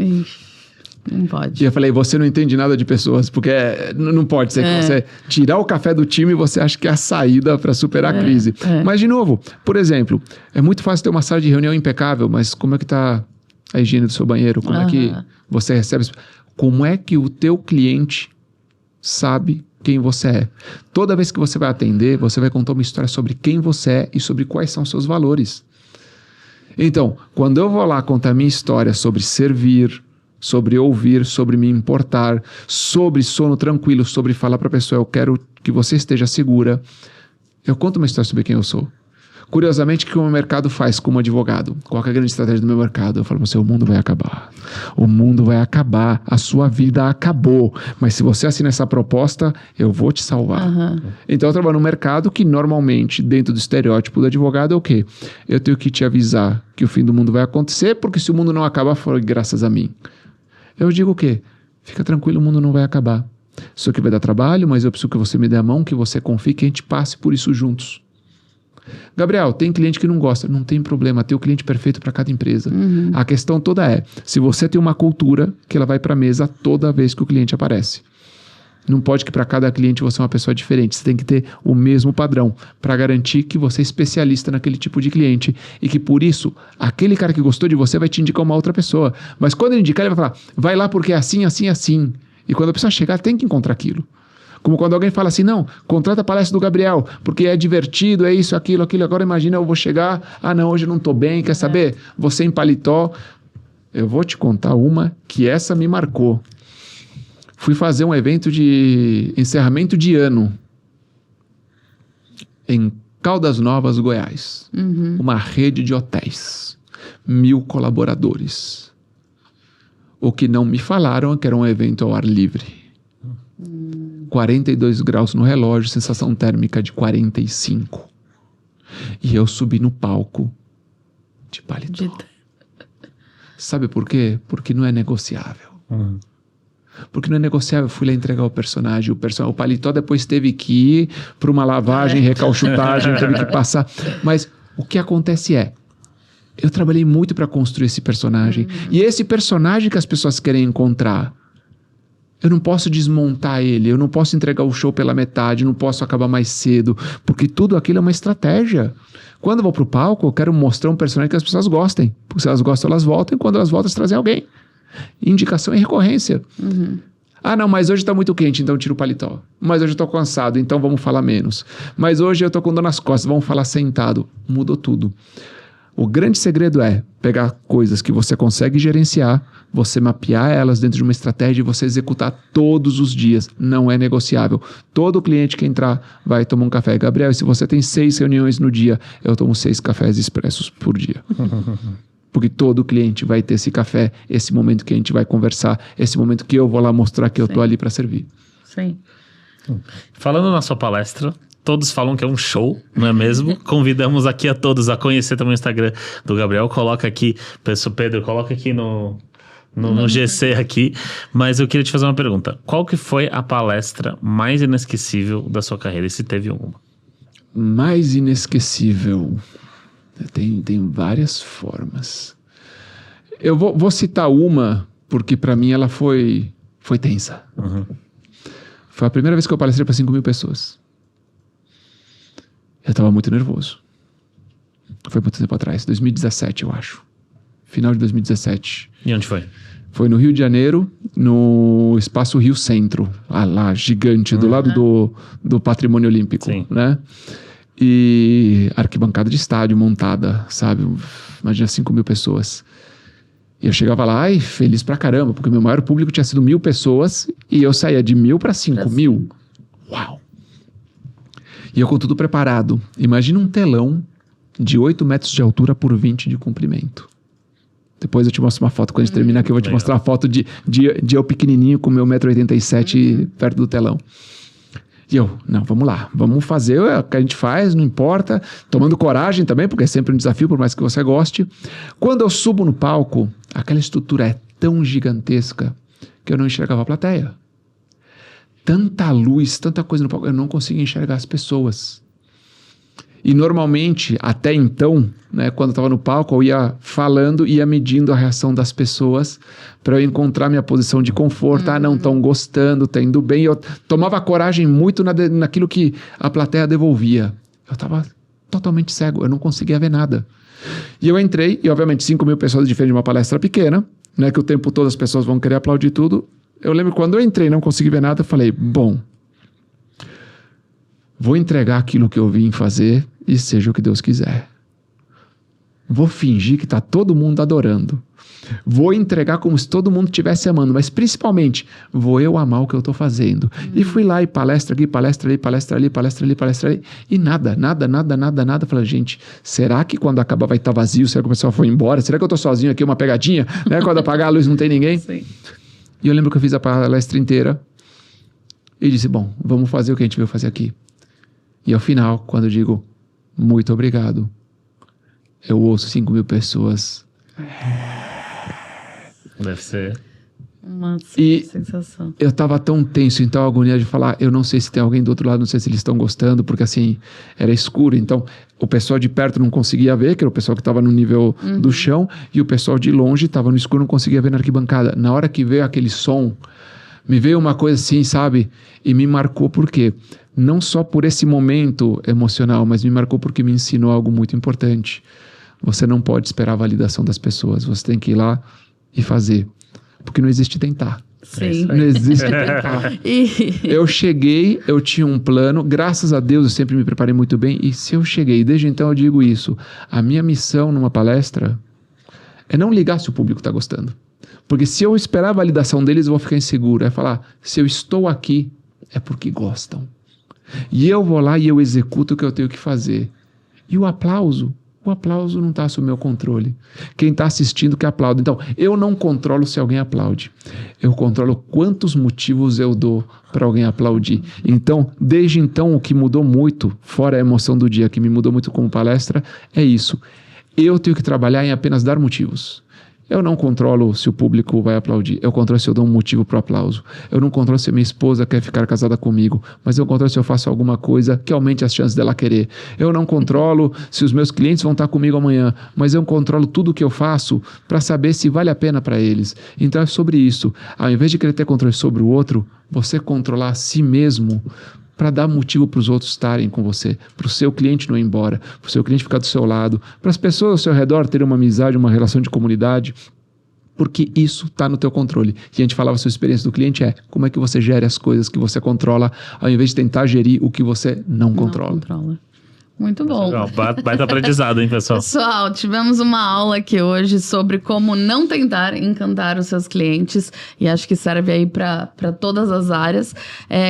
Não pode. E eu falei, você não entende nada de pessoas, porque não pode ser que você tirar o café do time e você acha que é a saída para superar a crise. Mas, de novo, por exemplo, é muito fácil ter uma sala de reunião impecável, mas como é que está a higiene do seu banheiro? Como é que você recebe... Como é que o teu cliente sabe quem você é? Toda vez que você vai atender, você vai contar uma história sobre quem você é e sobre quais são seus valores. Então, quando eu vou lá contar minha história sobre servir, sobre ouvir, sobre me importar, sobre sono tranquilo, sobre falar para a pessoa, eu quero que você esteja segura, eu conto uma história sobre quem eu sou. Curiosamente, o que o meu mercado faz como advogado? Qual é a grande estratégia do meu mercado? Eu falo para você, o mundo vai acabar. O mundo vai acabar. A sua vida acabou. Mas se você assinar essa proposta, eu vou te salvar. Então, eu trabalho num mercado que normalmente, dentro do estereótipo do advogado, é o quê? Eu tenho que te avisar que o fim do mundo vai acontecer, porque se o mundo não acabar, foi graças a mim. Eu digo o quê? Fica tranquilo, o mundo não vai acabar. Isso aqui vai dar trabalho, mas eu preciso que você me dê a mão, que você confie, que a gente passe por isso juntos. Gabriel, tem cliente que não gosta, não tem problema, tem o cliente perfeito para cada empresa. A questão toda é, se você tem uma cultura que ela vai para a mesa toda vez que o cliente aparece. Não pode que para cada cliente você é uma pessoa diferente, você tem que ter o mesmo padrão para garantir que você é especialista naquele tipo de cliente e que por isso, aquele cara que gostou de você vai te indicar uma outra pessoa. Mas quando ele indicar, ele vai falar, vai lá porque é assim, assim, assim. E quando a pessoa chegar, tem que encontrar aquilo. Como quando alguém fala assim, não, contrata a palestra do Gabriel, porque é divertido, é isso, aquilo. Agora imagina, eu vou chegar, não, hoje eu não tô bem, quer saber? Você em paletó. Eu vou te contar uma que essa me marcou. Fui fazer um evento de encerramento de ano em Caldas Novas, Goiás. Uma rede de hotéis. 1.000 colaboradores. O que não me falaram é que era um evento ao ar livre. 42 graus no relógio, sensação térmica de 45. E eu subi no palco de paletó. Sabe por quê? Porque não é negociável. Porque não é negociável. Eu fui lá entregar o personagem. O paletó depois teve que ir para uma lavagem, recalchutagem, teve que passar. Mas o que acontece é, eu trabalhei muito para construir esse personagem. E esse personagem que as pessoas querem encontrar, eu não posso desmontar ele, eu não posso entregar o show pela metade, não posso acabar mais cedo, porque tudo aquilo é uma estratégia. Quando eu vou pro palco, eu quero mostrar um personagem que as pessoas gostem. Porque se elas gostam, elas voltam, e quando elas voltam, elas trazem alguém. Indicação e recorrência. Não, mas hoje tá muito quente, então tiro o paletó. Mas hoje eu tô cansado, então vamos falar menos. Mas hoje eu tô com dor nas costas, vamos falar sentado. Mudou tudo. O grande segredo é pegar coisas que você consegue gerenciar, você mapear elas dentro de uma estratégia e você executar todos os dias. Não é negociável. Todo cliente que entrar vai tomar um café. Gabriel, se você tem 6 reuniões no dia, eu tomo 6 cafés expressos por dia. Porque todo cliente vai ter esse café, esse momento que a gente vai conversar, esse momento que eu vou lá mostrar que eu tô ali para servir. Sim. Falando na sua palestra, todos falam que é um show, não é mesmo? Convidamos aqui a todos a conhecer também o Instagram do Gabriel. Coloca aqui, Pedro, coloca aqui no GC aqui. Mas eu queria te fazer uma pergunta. Qual que foi a palestra mais inesquecível da sua carreira? E se teve alguma? Mais inesquecível. Tem várias formas. Eu vou citar uma, porque para mim ela foi tensa. Foi a primeira vez que eu palestrei para 5.000 pessoas. Eu estava muito nervoso. Foi muito tempo atrás, 2017, eu acho. Final de 2017. E onde foi? Foi no Rio de Janeiro, no Espaço Rio Centro. Lá, gigante, do lado do Patrimônio Olímpico. Sim. Né? E arquibancada de estádio montada, sabe? Imagina 5.000 pessoas. E eu chegava lá, feliz pra caramba, porque o meu maior público tinha sido 1.000 pessoas e eu saía de 1.000 para 5.000. Uau! E eu com tudo preparado. Imagina um telão de 8 metros de altura por 20 de comprimento. Depois eu te mostro uma foto, quando a gente terminar aqui eu vou te mostrar a foto de eu pequenininho com meu 1,87 m perto do telão. E eu, não, vamos lá, vamos fazer o que a gente faz, não importa, tomando coragem também, porque é sempre um desafio, por mais que você goste. Quando eu subo no palco, aquela estrutura é tão gigantesca que eu não enxergava a plateia. Tanta luz, tanta coisa no palco, eu não conseguia enxergar as pessoas. E normalmente, até então, né, quando eu estava no palco, eu ia falando, ia medindo a reação das pessoas para eu encontrar minha posição de conforto. Não estão gostando, tá indo bem. Eu tomava coragem muito naquilo que a plateia devolvia. Eu estava totalmente cego, eu não conseguia ver nada. E eu entrei, e obviamente 5.000 pessoas diferente de uma palestra pequena, né, que o tempo todo as pessoas vão querer aplaudir tudo. Eu lembro quando eu entrei e não consegui ver nada, eu falei, bom, vou entregar aquilo que eu vim fazer e seja o que Deus quiser. Vou fingir que está todo mundo adorando. Vou entregar como se todo mundo estivesse amando, mas principalmente, vou eu amar o que eu estou fazendo. E fui lá e palestra aqui, palestra ali, palestra ali, palestra ali, palestra ali, e nada. Falei, gente, será que quando acabar vai estar vazio? Será que o pessoal foi embora? Será que eu estou sozinho aqui, uma pegadinha? Né? Quando apagar a luz não tem ninguém? Sim. E eu lembro que eu fiz a palestra inteira e disse, bom, vamos fazer o que a gente veio fazer aqui. E ao final, quando eu digo, muito obrigado, eu ouço 5.000 pessoas. Deve ser. Uma sensação. Eu tava tão tenso, então a agonia de falar, eu não sei se tem alguém do outro lado, não sei se eles estão gostando, porque assim, era escuro, então o pessoal de perto não conseguia ver, que era o pessoal que estava no nível do chão, e o pessoal de longe estava no escuro, não conseguia ver na arquibancada. Na hora que veio aquele som, me veio uma coisa assim, sabe? E me marcou por quê? Não só por esse momento emocional, mas me marcou porque me ensinou algo muito importante. Você não pode esperar a validação das pessoas, você tem que ir lá e fazer. Porque não existe tentar. Sim. Não existe tentar. Eu cheguei, eu tinha um plano, graças a Deus eu sempre me preparei muito bem, e se eu cheguei, desde então eu digo isso, a minha missão numa palestra é não ligar se o público está gostando. Porque se eu esperar a validação deles, eu vou ficar inseguro. É falar, se eu estou aqui, é porque gostam. E eu vou lá e eu executo o que eu tenho que fazer. E o aplauso não está sob meu controle. Quem está assistindo que aplaude. Então, eu não controlo se alguém aplaude. Eu controlo quantos motivos eu dou para alguém aplaudir. Então, desde então, o que mudou muito, fora a emoção do dia, que me mudou muito como palestra, é isso. Eu tenho que trabalhar em apenas dar motivos. Eu não controlo se o público vai aplaudir. Eu controlo se eu dou um motivo para o aplauso. Eu não controlo se minha esposa quer ficar casada comigo. Mas eu controlo se eu faço alguma coisa que aumente as chances dela querer. Eu não controlo se os meus clientes vão estar comigo amanhã. Mas eu controlo tudo o que eu faço para saber se vale a pena para eles. Então é sobre isso. Ao invés de querer ter controle sobre o outro, você controlar a si mesmo para dar motivo para os outros estarem com você, para o seu cliente não ir embora, para o seu cliente ficar do seu lado, para as pessoas ao seu redor terem uma amizade, uma relação de comunidade, porque isso está no teu controle. E a gente falava, a sua experiência do cliente é como é que você gere as coisas que você controla, ao invés de tentar gerir o que você não controla. Muito bom. Legal, baita aprendizado, hein, pessoal? Pessoal, tivemos uma aula aqui hoje sobre como não tentar encantar os seus clientes. E acho que serve aí para todas as áreas.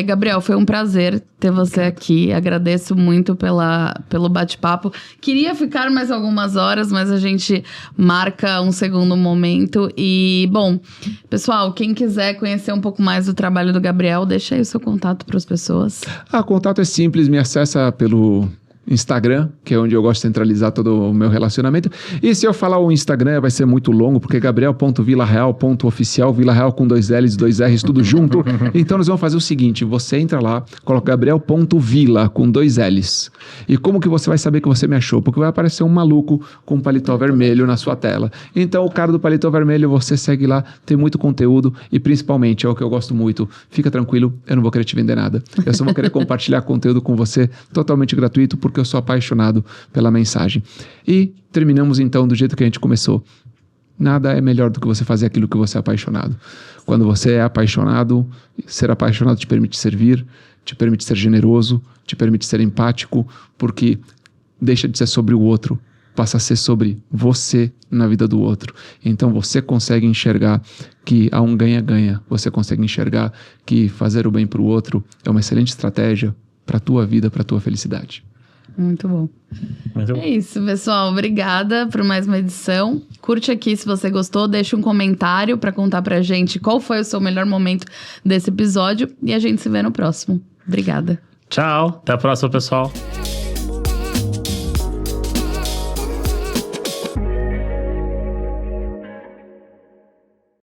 Gabriel, foi um prazer ter você aqui. Agradeço muito pelo bate-papo. Queria ficar mais algumas horas, mas a gente marca um segundo momento. E, bom, pessoal, quem quiser conhecer um pouco mais do trabalho do Gabriel, deixa aí o seu contato para as pessoas. O contato é simples, me acessa pelo Instagram, que é onde eu gosto de centralizar todo o meu relacionamento. E se eu falar o Instagram vai ser muito longo, porque é gabriel.villareal.oficial, Villa Real com 2 L's, 2 R's, tudo junto. Então nós vamos fazer o seguinte, você entra lá, coloca gabriel.villa com 2 L's. E como que você vai saber que você me achou? Porque vai aparecer um maluco com um paletó vermelho na sua tela. Então o cara do paletó vermelho, você segue lá, tem muito conteúdo e principalmente, é o que eu gosto muito, fica tranquilo, eu não vou querer te vender nada. Eu só vou querer compartilhar conteúdo com você totalmente gratuito, porque eu sou apaixonado pela mensagem. E terminamos então do jeito que a gente começou. Nada é melhor do que você fazer aquilo que você é apaixonado. Quando você é apaixonado, ser apaixonado te permite servir, te permite ser generoso, te permite ser empático, porque deixa de ser sobre o outro, passa a ser sobre você na vida do outro. Então você consegue enxergar que há um ganha-ganha. Você consegue enxergar que fazer o bem para o outro é uma excelente estratégia para a tua vida, para a tua felicidade. Muito bom. É isso, pessoal. Obrigada por mais uma edição. Curte aqui se você gostou, deixa um comentário para contar pra gente qual foi o seu melhor momento desse episódio e a gente se vê no próximo. Obrigada. Tchau, até a próxima, pessoal.